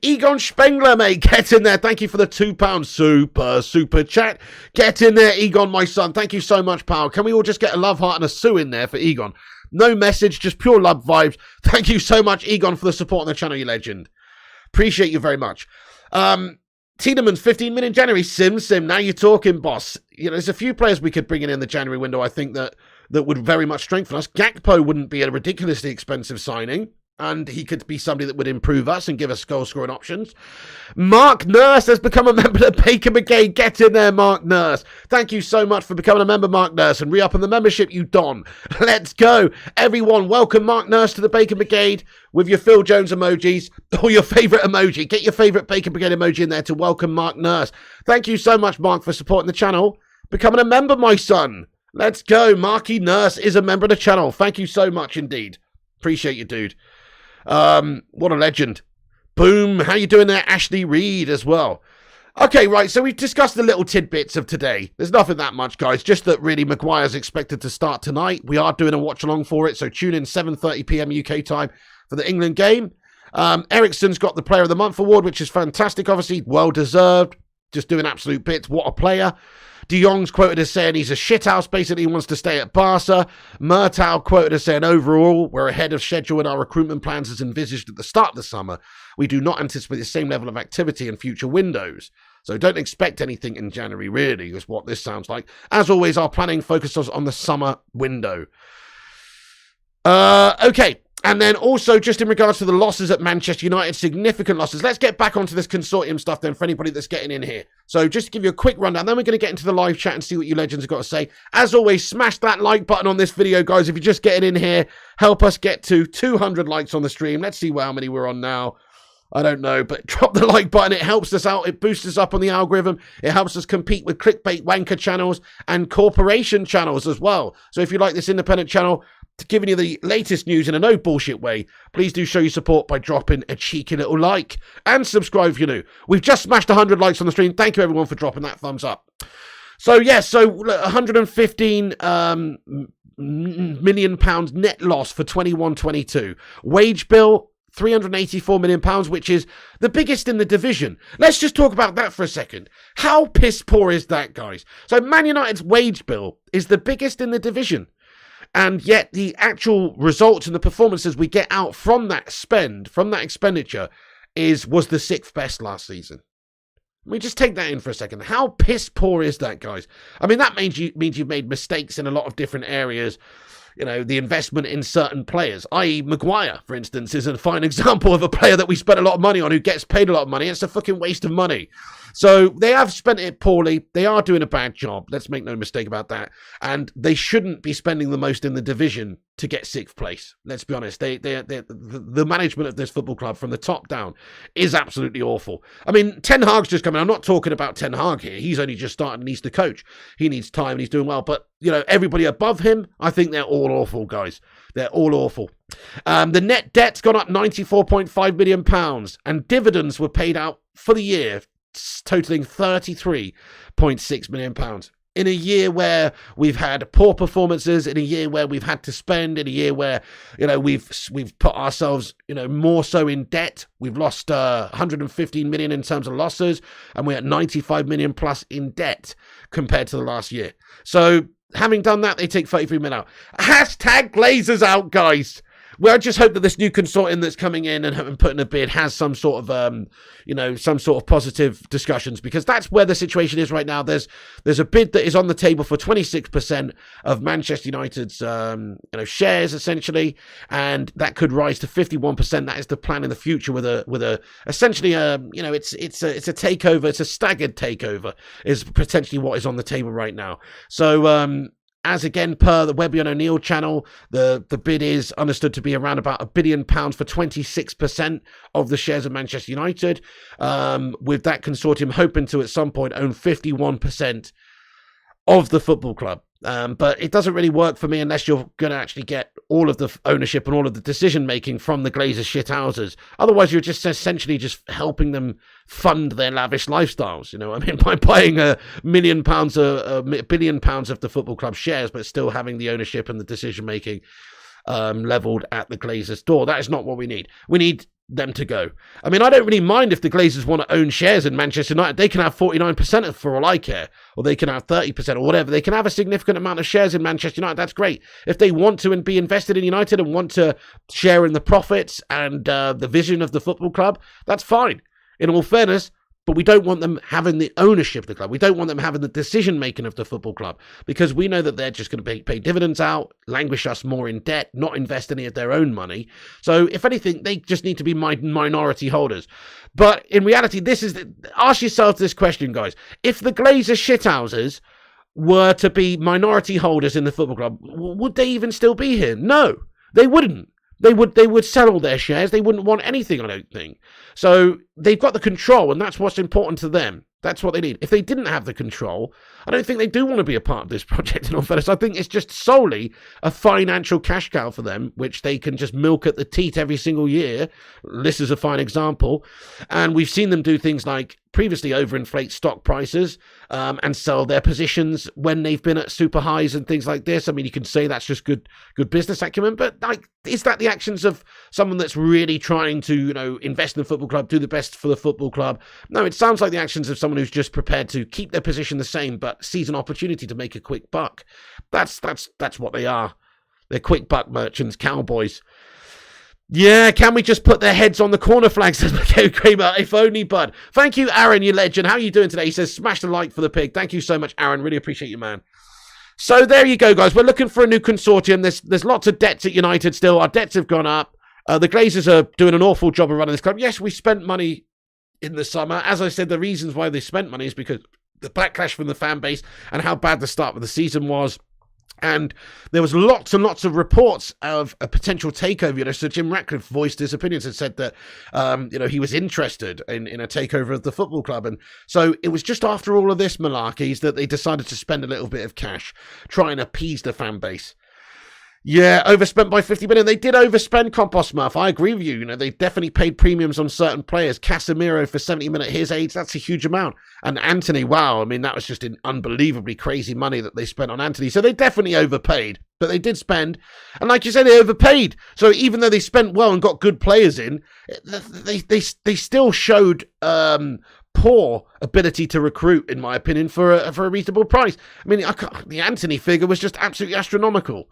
Egon Spengler, mate. Get in there. Thank you for the £2 super chat. Get in there, Egon, my son. Thank you so much, pal. Can we all just get a love heart and a sue in there for Egon? No message, just pure love vibes. Thank you so much, Egon, for the support on the channel, you legend. Appreciate you very much. Tiedeman's 15 million in January. Sim, now you're talking, boss. There's a few players we could bring in the January window, I think, that would very much strengthen us. Gakpo wouldn't be a ridiculously expensive signing. and he could be somebody that would improve us and give us goal-scoring options. Mark Nurse has become a member of the Baker Brigade. Get in there, Mark Nurse. Thank you so much for becoming a member, Mark Nurse, and re-upping the membership, you don. Let's go. Everyone, welcome Mark Nurse to the Baker Brigade with your Phil Jones emojis or your favourite emoji. Get your favourite Baker Brigade emoji in there to welcome Mark Nurse. Thank you so much, Mark, for supporting the channel. Becoming a member, my son. Let's go. Marky Nurse is a member of the channel. Thank you so much indeed. Appreciate you, dude. What a legend. Boom. How you doing there, Ashley Reed, as well? Okay, right, so we've discussed the little tidbits of today. There's nothing that much, guys, just that really Maguire's expected to start tonight. We are doing a watch-along for it, so tune in 7:30 p.m. UK time for the England game. Eriksen's got the Player of the Month award, which is fantastic, obviously, well-deserved. Just doing absolute bits. What a player. De Jong's quoted as saying he's a shithouse, basically he wants to stay at Barca. Murtaugh quoted as saying, overall, we're ahead of schedule in our recruitment plans as envisaged at the start of the summer. We do not anticipate the same level of activity in future windows. So don't expect anything in January, really, is what this sounds like. As always, our planning focuses on the summer window. Okay. And then also, just in regards to the losses at Manchester United, significant losses. Let's get back onto this consortium stuff then for anybody that's getting in here. So just to give you a quick rundown, then we're going to get into the live chat and see what you legends have got to say. As always, smash that like button on this video, guys. If you're just getting in here, help us get to 200 likes on the stream. Let's see how many we're on now. I don't know, but drop the like button. It helps us out. It boosts us up on the algorithm. It helps us compete with clickbait wanker channels and corporation channels as well. So if you like this independent channel, giving you the latest news in a no bullshit way, please do show your support by dropping a cheeky little like and subscribe if you're new. We've just smashed 100 likes on the stream. Thank you everyone for dropping that thumbs up. So yes, so 115 million pounds net loss for 21-22. Wage bill £384 million, which is the biggest in the division. Let's just talk about that for a second. How piss poor is that, guys? So Man United's wage bill is the biggest in the division. And yet the actual results and the performances we get out from that spend, from that expenditure, was the 6th best last season. I mean, just take that in for a second. How piss poor is that, guys? I mean, that means you've made mistakes in a lot of different areas. You know, the investment in certain players, i.e. Maguire, for instance, is a fine example of a player that we spent a lot of money on who gets paid a lot of money. It's a fucking waste of money. So they have spent it poorly. They are doing a bad job. Let's make no mistake about that. And they shouldn't be spending the most in the division to get 6th place. Let's be honest. The management of this football club from the top down is absolutely awful. I mean, Ten Hag's just coming. I'm not talking about Ten Hag here. He's only just started and he's the coach. He needs time and he's doing well. But, you know, everybody above him, I think they're all awful, guys. They're all awful. The net debt's gone up £94.5 million and dividends were paid out for the year, totaling £33.6 million. In a year where we've had poor performances, in a year where we've had to spend, in a year where, you know, we've put ourselves, you know, more so in debt. We've lost 115 million in terms of losses, and we're at 95 million plus in debt compared to the last year. So having done that, they take 33 million out. Hashtag Glazers out, guys. Well, I just hope that this new consortium that's coming in and putting a bid has some sort of, you know, some sort of positive discussions, because that's where the situation is right now. There's a bid that is on the table for 26% of Manchester United's, you know, shares essentially, and that could rise to 51%. That is the plan in the future with a essentially you know, it's a takeover. It's a staggered takeover is potentially what is on the table right now. So, as again, per the Webby and O'Neill channel, the bid is understood to be around about £1 billion for 26% of the shares of Manchester United, with that consortium hoping to at some point own 51% of the football club. But it doesn't really work for me unless you're going to actually get all of the ownership and all of the decision-making from the Glazers shithouses. Otherwise, you're just essentially just helping them fund their lavish lifestyles. You know, I mean, by buying £1 billion of the football club shares, but still having the ownership and the decision-making leveled at the Glazers' door. That is not what we need. We need them to go. I mean, I don't really mind if the Glazers want to own shares in Manchester United. They can have 49% for all I care, or they can have 30% or whatever. They can have a significant amount of shares in Manchester United. That's great. If they want to and be invested in United and want to share in the profits and the vision of the football club, that's fine. In all fairness, but we don't want them having the ownership of the club. We don't want them having the decision-making of the football club, because we know that they're just going to pay dividends out, languish us more in debt, not invest any of their own money. So if anything, they just need to be minority holders. But in reality, ask yourself this question, guys. If the Glazers shithouses were to be minority holders in the football club, would they even still be here? No, they wouldn't. They would sell all their shares. They wouldn't want anything, I don't think. So they've got the control, and that's what's important to them. That's what they need. If they didn't have the control, I don't think they do want to be a part of this project, in all fairness. I think it's just solely a financial cash cow for them, which they can just milk at the teat every single year. This is a fine example. And we've seen them do things like previously overinflate stock prices and sell their positions when they've been at super highs and things like this. I mean, you can say that's just good business acumen, but like, is that the actions of someone that's really trying to, invest in the football club, do the best for the football club? No, it sounds like the actions of someone who's just prepared to keep their position the same, but sees an opportunity to make a quick buck. That's what they are. They're quick buck merchants, cowboys. Yeah, can we just put their heads on the corner flags? Says Michael Kramer. If only, bud. Thank you, Aaron, you legend. How are you doing today? He says, smash the like for the pig. Thank you so much, Aaron. Really appreciate you, man. So there you go, guys. We're looking for a new consortium. There's lots of debts at United still. Our debts have gone up. The Glazers are doing an awful job of running this club. Yes, we spent money in the summer. As I said, the reasons why they spent money is because the backlash from the fan base and how bad the start of the season was. And there was lots and lots of reports of a potential takeover. So Jim Ratcliffe voiced his opinions and said that, he was interested in a takeover of the football club. And so it was just after all of this malarkeys that they decided to spend a little bit of cash, try and appease the fan base. Yeah, overspent by 50 million. They did overspend, Compost Smurf. I agree with you. They definitely paid premiums on certain players. Casemiro for 70 million at his age, that's a huge amount. And Anthony, wow, I mean, that was just an unbelievably crazy money that they spent on Anthony. So they definitely overpaid, but they did spend. And like you said, they overpaid. So even though they spent well and got good players in, they still showed poor ability to recruit, in my opinion, for a reasonable price. I mean, the Anthony figure was just absolutely astronomical.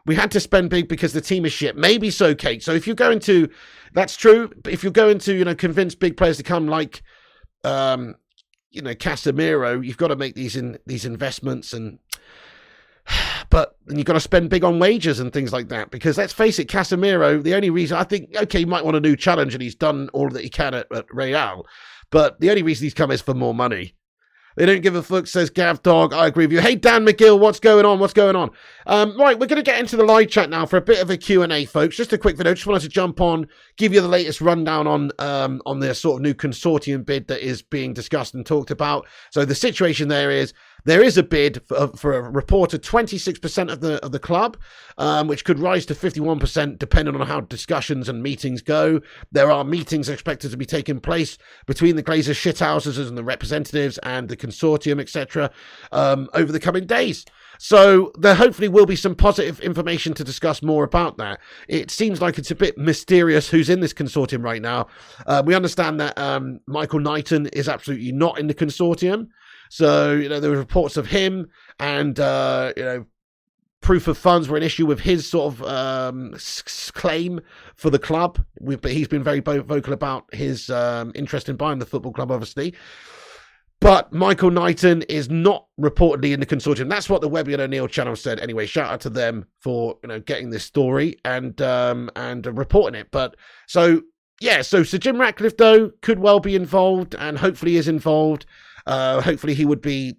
We had to spend big because the team is shit. Maybe so, Kate. So if you're going to, that's true. If you're going to, convince big players to come like, Casemiro, you've got to make these investments but you've got to spend big on wages and things like that. Because let's face it, Casemiro, the only reason I think, okay, he might want a new challenge and he's done all that he can at Real, but the only reason he's come is for more money. They don't give a fuck, says Gav Dog. I agree with you. Hey, Dan McGill, what's going on? Right, we're going to get into the live chat now for a bit of a Q&A, folks. Just a quick video. Just wanted to jump on, give you the latest rundown on the sort of new consortium bid that is being discussed and talked about. So the situation there is a bid for a reported 26% of the club, which could rise to 51% depending on how discussions and meetings go. There are meetings expected to be taking place between the Glazers shithouses and the representatives and the consortium, etc., over the coming days. So there hopefully will be some positive information to discuss more about that. It seems like it's a bit mysterious who's in this consortium right now. We understand that Michael Knighton is absolutely not in the consortium. So, there were reports of him and, proof of funds were an issue with his sort of claim for the club. But he's been very vocal about his interest in buying the football club, obviously. But Michael Knighton is not reportedly in the consortium. That's what the Webby and O'Neill channel said. Anyway, shout out to them for getting this story and reporting it. But so Sir Jim Ratcliffe though could well be involved and hopefully is involved. Hopefully he would be,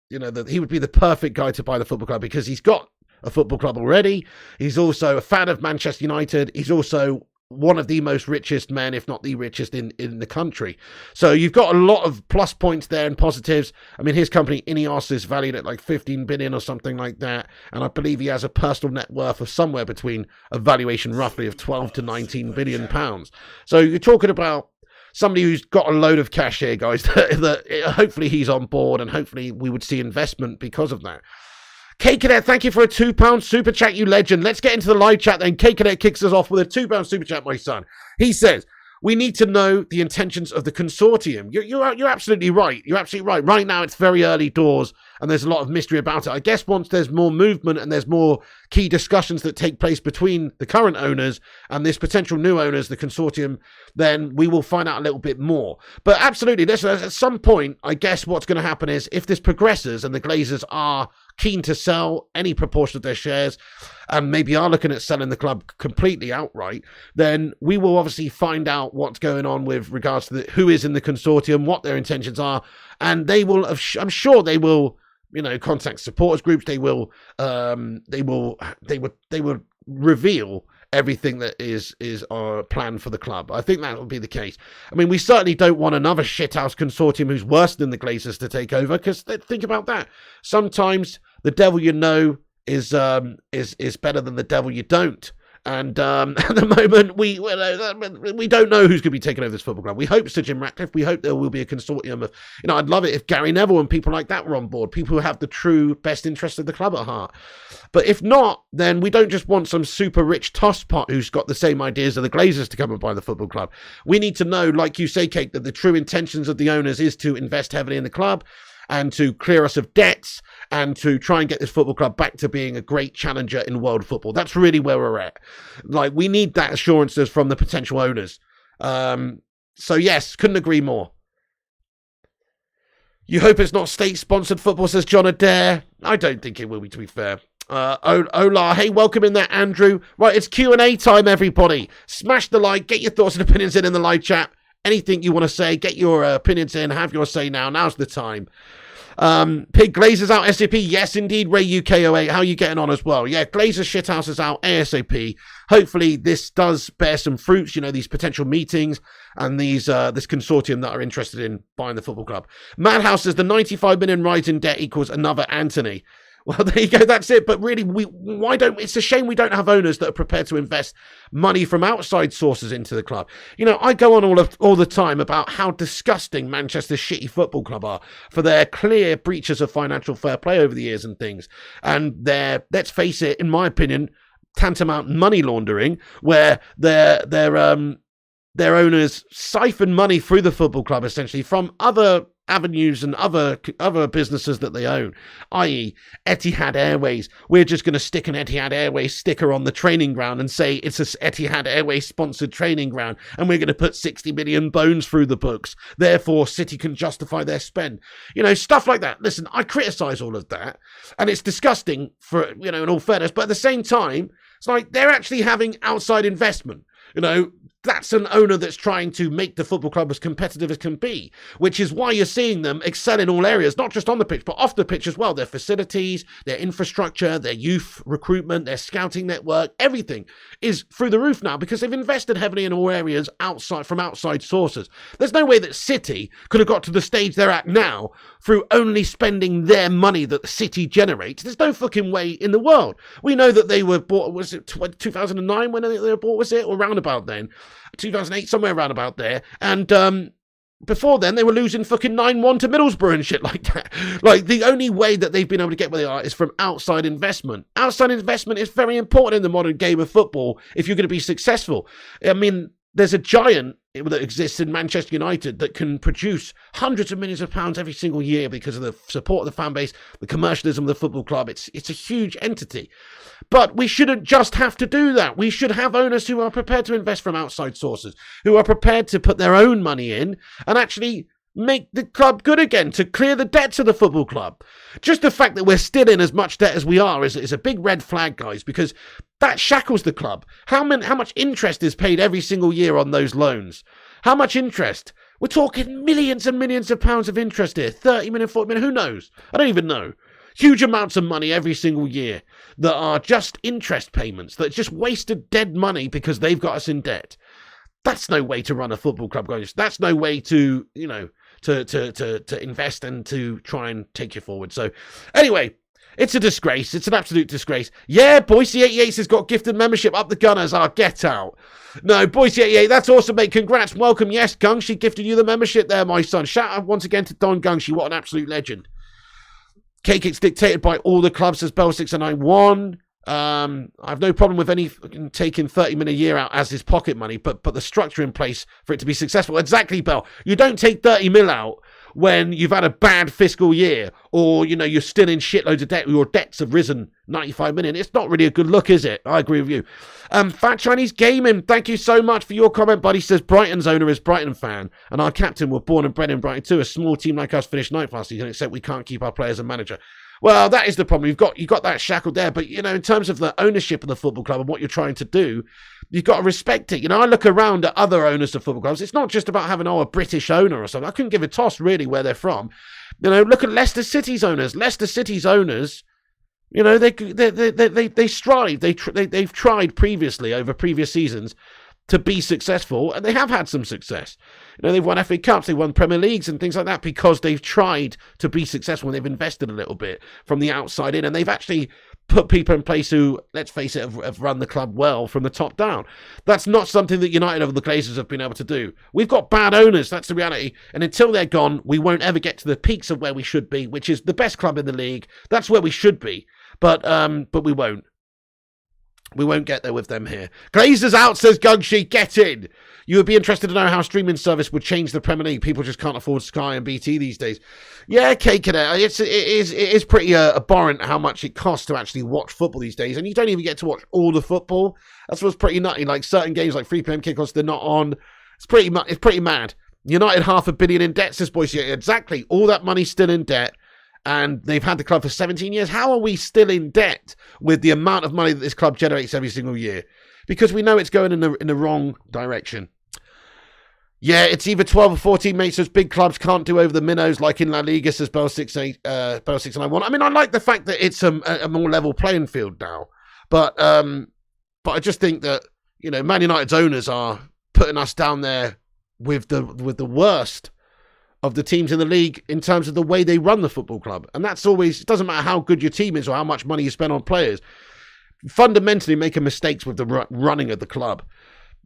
he would be the perfect guy to buy the football club because he's got a football club already. He's also a fan of Manchester United. He's also one of the most richest men, if not the richest in the country. So you've got a lot of plus points there and positives. I mean, his company, Ineos, is valued at like 15 billion or something like that. And I believe he has a personal net worth of somewhere between a valuation roughly of 12 to 19 billion pounds. So you're talking about somebody who's got a load of cash here, guys, that hopefully he's on board and hopefully we would see investment because of that. K Cadet, thank you for a £2 super chat, you legend. Let's get into the live chat then. K Cadet kicks us off with a £2 super chat, my son. He says, We need to know the intentions of the consortium. You're absolutely right. You're absolutely right. Right now, it's very early doors, and there's a lot of mystery about it. I guess once there's more movement and there's more key discussions that take place between the current owners and this potential new owners, the consortium, then we will find out a little bit more. But absolutely, at some point, I guess what's going to happen is if this progresses and the Glazers are keen to sell any proportion of their shares and maybe are looking at selling the club completely outright, then we will obviously find out what's going on with regards to who is in the consortium, what their intentions are, and they will, I'm sure they will, contact supporters groups. They will reveal everything that is planned for the club. I think that will be the case. I mean, we certainly don't want another shithouse consortium who's worse than the Glazers to take over, because think about that. Sometimes the devil you know is better than the devil you don't. And at the moment, we don't know who's going to be taking over this football club. We hope Sir Jim Ratcliffe. We hope there will be a consortium of, I'd love it if Gary Neville and people like that were on board, people who have the true best interest of the club at heart. But if not, then we don't just want some super rich tosspot who's got the same ideas as the Glazers to come and buy the football club. We need to know, like you say, Kate, that the true intentions of the owners is to invest heavily in the club and to clear us of debts and to try and get this football club back to being a great challenger in world football. That's really where we're at. We need that assurances from the potential owners. So yes, couldn't agree more. You hope it's not state-sponsored football, says John Adair. I don't think it will be, to be fair. Ola, hey, welcome in there, Andrew. Right, it's Q&A time, everybody. Smash the like, get your thoughts and opinions in the live chat. Anything you want to say, get your opinions in, have your say now. Now's the time. Pig Glazers out SAP. Yes, indeed. Ray UK08. How are you getting on as well? Yeah, Glazers shithouse is out ASAP. Hopefully this does bear some fruits, these potential meetings and these this consortium that are interested in buying the football club. Madhouse says the 95 million rise in debt equals another Anthony. Well, there you go. That's it. But really, it's a shame we don't have owners that are prepared to invest money from outside sources into the club. I go on all the time about how disgusting Manchester's shitty football club are for their clear breaches of financial fair play over the years and things. And their, let's face it, in my opinion, tantamount money laundering, where their owners siphon money through the football club essentially from other avenues and other businesses that they own, i.e. Etihad Airways. We're just going to stick an Etihad Airways sticker on the training ground and say it's a Etihad Airways sponsored training ground, and we're going to put 60 million bones through the books. Therefore, City can justify their spend. Stuff like that. Listen, I criticise all of that, and it's disgusting for, in all fairness, but at the same time, it's like they're actually having outside investment. That's an owner that's trying to make the football club as competitive as can be, which is why you're seeing them excel in all areas, not just on the pitch, but off the pitch as well. Their facilities, their infrastructure, their youth recruitment, their scouting network, everything is through the roof now because they've invested heavily in all areas from outside sources. There's no way that City could have got to the stage they're at now through only spending their money that the City generates. There's no fucking way in the world. We know that they were bought, was it 2009 when they were bought, was it? Or round about then? 2008, somewhere around about there. And before then, they were losing fucking 9-1 to Middlesbrough and shit like that. The only way that they've been able to get where they are is from outside investment. Outside investment is very important in the modern game of football if you're going to be successful. I mean, there's a giant that exists in Manchester United that can produce hundreds of millions of pounds every single year because of the support of the fan base, the commercialism of the football club. It's a huge entity. But we shouldn't just have to do that. We should have owners who are prepared to invest from outside sources, who are prepared to put their own money in and actually make the club good again, to clear the debts of the football club. Just the fact that we're still in as much debt as we are is a big red flag, guys, because that shackles the club. How much interest is paid every single year on those loans? How much interest? We're talking millions and millions of pounds of interest here. 30 million, 40 million, who knows? I don't even know. Huge amounts of money every single year that are just interest payments, that just wasted dead money because they've got us in debt. That's no way to run a football club, guys. That's no way to, to invest and to try and take you forward. So anyway, it's a disgrace. It's an absolute disgrace. Yeah, Boise88 has got gifted membership. Up the Gunners. Get out. No, Boise88, that's awesome, mate. Congrats. Welcome. Yes, Gungshi gifted you the membership there, my son. Shout out once again to Don Gungshi. What an absolute legend. Cake, it's dictated by all the clubs, says Bell691. I have no problem with any taking 30 million a year out as his pocket money, but the structure in place for it to be successful. Exactly, Bell. You don't take 30 mil out when you've had a bad fiscal year, or, you know, you're still in shitloads of debt, your debts have risen 95 million. It's not really a good look, is it? I agree with you. Fat Chinese Gaming, thank you so much for your comment, buddy. Says Brighton's owner is Brighton fan, and our captain were born and bred in Brighton too. A small team like us finished ninth last season, except we can't keep our players and manager. Well, that is the problem. You've got that shackled there, but, you know, in terms of the ownership of the football club and what you're trying to do, you've got to respect it. You know, I look around at other owners of football clubs. It's not just about having, a British owner or something. I couldn't give a toss, really, where they're from. You know, look at Leicester City's owners. Leicester City's owners, you know, they strive. They've tried previously, over previous seasons, to be successful, and they have had some success. You know, they've won FA Cups, they've won Premier Leagues and things like that because they've tried to be successful and they've invested a little bit from the outside in, and they've actually put people in place who, let's face it, have run the club well from the top down. That's not something that United or the Glazers have been able to do. We've got bad owners, that's the reality, and until they're gone, we won't ever get to the peaks of where we should be, which is the best club in the league. That's where we should be, but we won't. We won't get there with them here. Glazers out, says Gugshi. Get in. You would be interested to know how streaming service would change the Premier League. People just can't afford Sky and BT these days. Yeah, Cadet. It is pretty abhorrent how much it costs to actually watch football these days. And you don't even get to watch all the football. That's what's pretty nutty. Like certain games like 3 PM kickoffs, they're not on. It's pretty mad. United $500 million in debt, says Boyce. Yeah, exactly. All that money's still in debt. And they've had the club for 17 years. How are we still in debt with the amount of money that this club generates every single year? Because we know it's going in the wrong direction. Yeah, it's either 12 or 14 mates, as big clubs can't do over the minnows like in La Liga, says Bell 691. I mean, I like the fact that it's a more level playing field now. But I just think that, you know, Man United's owners are putting us down there with the worst of the teams in the league in terms of the way they run the football club. And that's always, it doesn't matter how good your team is or how much money you spend on players. Fundamentally making mistakes with the running of the club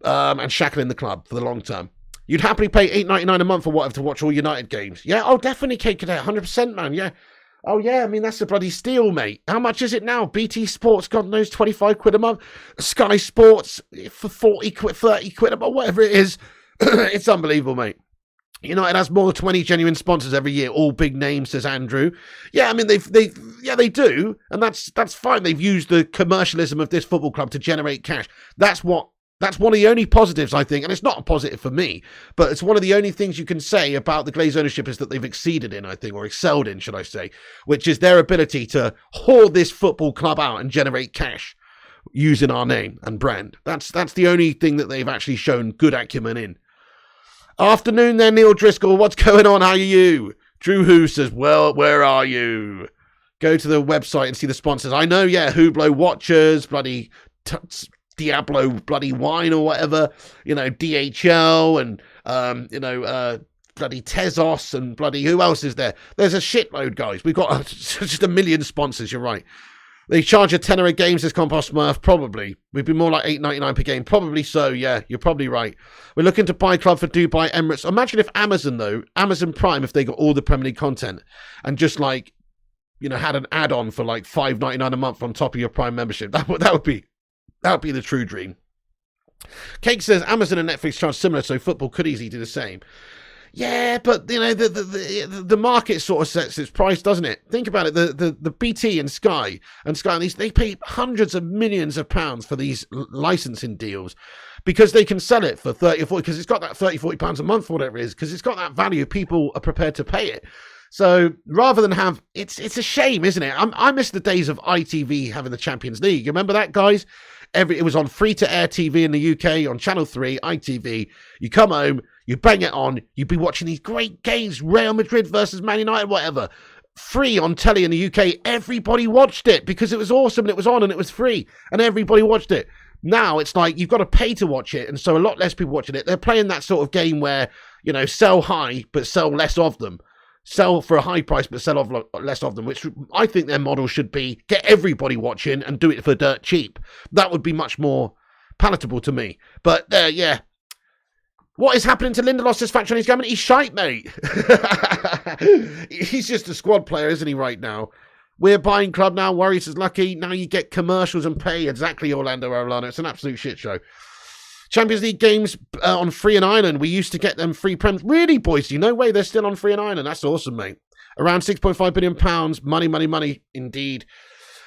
and shackling the club for the long term. You'd happily pay $8.99 a month or whatever to watch all United games. Yeah, oh, definitely, Kate Cadet, 100%, man, yeah. Oh, yeah, I mean, that's a bloody steal, mate. How much is it now? BT Sports, God knows, 25 quid a month. Sky Sports for 40 quid, 30 quid a month, whatever it is. It's unbelievable, mate. United has more than 20 genuine sponsors every year, all big names, says Andrew. Yeah, I mean, they do, and that's fine. They've used the commercialism of this football club to generate cash. That's one of the only positives, I think, and it's not a positive for me, but it's one of the only things you can say about the Glaze ownership is that they've exceeded in, I think, or excelled in, should I say, which is their ability to hoard this football club out and generate cash using our name and brand. That's the only thing that they've actually shown good acumen in. Afternoon there, Neil Driscoll. What's going on? How are you? Drew Who says, well, where are you? Go to the website and see the sponsors. I know, yeah, Hublot Watchers, bloody Diablo bloody wine or whatever, you know, DHL and, bloody Tezos and bloody, who else is there? There's a shitload, guys. We've got just a million sponsors, you're right. They charge a tenner a game, says Compost Smurf. Probably. We'd be more like $8.99 per game. Probably so, yeah. You're probably right. We're looking to buy club for Dubai Emirates. Imagine if Amazon, though, Amazon Prime, if they got all the Premier League content and just like, you know, had an add-on for like $5.99 a month on top of your Prime membership. That would be the true dream. Cake says Amazon and Netflix charge similar, so football could easily do the same. Yeah, but, you know, the market sort of sets its price, doesn't it? Think about it. The BT and Sky these, they pay hundreds of millions of pounds for these licensing deals because they can sell it for 30 or 40, because it's got that 30, 40 pounds a month or whatever it is, because it's got that value. People are prepared to pay it. So rather than have, it's a shame, isn't it? I miss the days of ITV having the Champions League. You remember that, guys? It was on free-to-air TV in the UK, on Channel 3, ITV. You come home, you bang it on, you'd be watching these great games, Real Madrid versus Man United, whatever. Free on telly in the UK. Everybody watched it because it was awesome and it was on and it was free and everybody watched it. Now it's like you've got to pay to watch it, and so a lot less people watching it. They're playing that sort of game where, you know, sell high but sell less of them. Sell for a high price but sell off less of them, which I think their model should be get everybody watching and do it for dirt cheap. That would be much more palatable to me. But yeah. What is happening to Lindelos's faction? He's going, he's shite, mate. He's just a squad player, isn't he, right now? We're buying club now. Worries is lucky. Now you get commercials and pay. Exactly, Orlando Arellano. It's an absolute shit show. Champions League games on free in Ireland. We used to get them free prems. Really, Boise? No way. They're still on free in Ireland. That's awesome, mate. Around £6.5 billion. Money, money, money, indeed.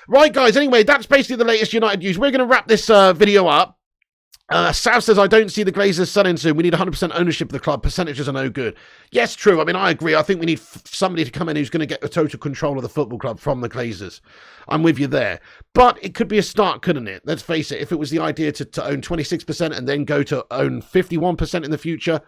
Right, guys. Anyway, that's basically the latest United news. We're going to wrap this video up. South says, I don't see the Glazers selling soon. We need 100% ownership of the club. Percentages are no good. Yes, true. I mean, I agree. I think we need somebody to come in who's going to get the total control of the football club from the Glazers. I'm with you there. But it could be a start, couldn't it? Let's face it. If it was the idea to own 26% and then go to own 51% in the future,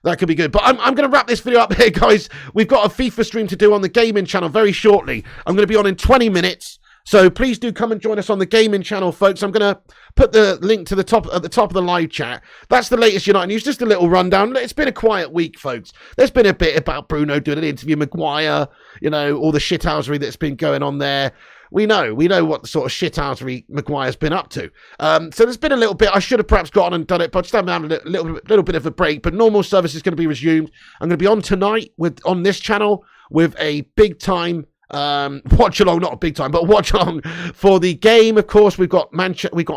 that could be good. But I'm going to wrap this video up here, guys. We've got a FIFA stream to do on the gaming channel very shortly. I'm going to be on in 20 minutes. So please do come and join us on the gaming channel, folks. I'm going to put the link to the top at the top of the live chat. That's the latest United news. Just a little rundown. It's been a quiet week, folks. There's been a bit about Bruno doing an interview, Maguire, you know, all the shithousery that's been going on there. We know what the sort of shithousery Maguire's been up to. So there's been a little bit. I should have perhaps gone and done it, but just having a little bit of a break. But normal service is going to be resumed. I'm going to be on tonight on this channel with a big time. Watch along, not a big time, but watch along for the game. Of course, we've got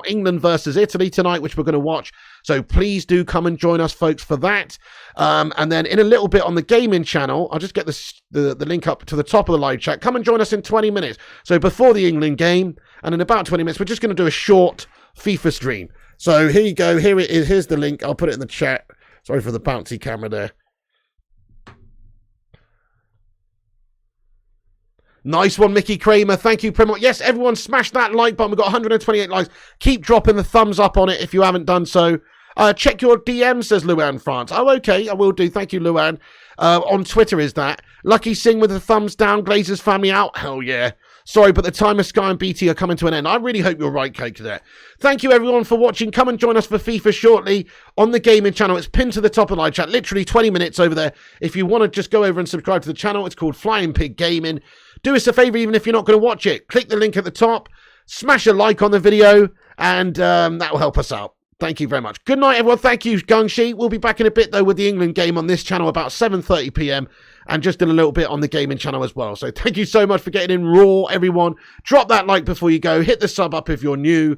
England versus Italy tonight, which we're going to watch. So please do come and join us, folks, for that. And then in a little bit on the gaming channel, I'll just get the link up to the top of the live chat. Come and join us in 20 minutes. So before the England game, and in about 20 minutes, we're just going to do a short FIFA stream. So here you go. Here it is. Here's the link. I'll put it in the chat. Sorry for the bouncy camera there. Nice one, Mickey Kramer. Thank you, Primo. Yes, everyone smash that like button. We've got 128 likes. Keep dropping the thumbs up on it if you haven't done so. Check your DM, says Luan France. Oh, okay. I will do. Thank you, Luan. On Twitter is that. Lucky Singh with a thumbs down. Glazers family out. Hell yeah. Sorry, but the time of Sky and BT are coming to an end. I really hope you're right, Cake Cadet. Thank you, everyone, for watching. Come and join us for FIFA shortly on the gaming channel. It's pinned to the top of the live chat. Literally 20 minutes over there. If you want to just go over and subscribe to the channel, it's called Flying Pig Gaming. Do us a favour, even if you're not going to watch it. Click the link at the top. Smash a like on the video. And that will help us out. Thank you very much. Good night, everyone. Thank you, Gungshi. We'll be back in a bit, though, with the England game on this channel about 7:30 p.m. and just in a little bit on the gaming channel as well. So thank you so much for getting in raw, everyone. Drop that like before you go. Hit the sub up if you're new.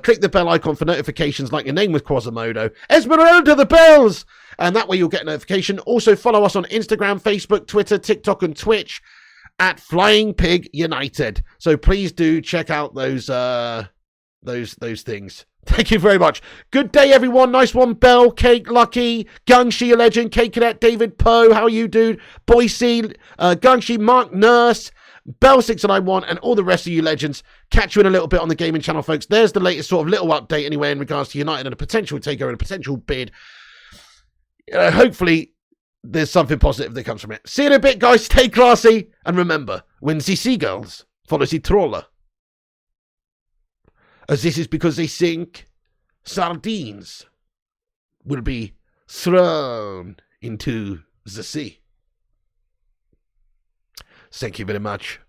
Click the bell icon for notifications like your name with Quasimodo. Esmeralda the bells! And that way you'll get notification. Also follow us on Instagram, Facebook, Twitter, TikTok, and Twitch at Flying Pig United. So please do check out those things. Thank you very much. Good day, everyone. Nice one, Bell, Cake, Lucky, Gungshi, a legend, Cake Cadet, David Poe, how are you, dude? Boise, Gungshi, Mark, Nurse, Bell6991, and all the rest of you legends. Catch you in a little bit on the gaming channel, folks. There's the latest sort of little update anyway in regards to United and a potential takeover and a potential bid. Hopefully, there's something positive that comes from it. See you in a bit, guys. Stay classy. And remember, when the seagulls follow the trawler, as this is because they think sardines will be thrown into the sea. Thank you very much.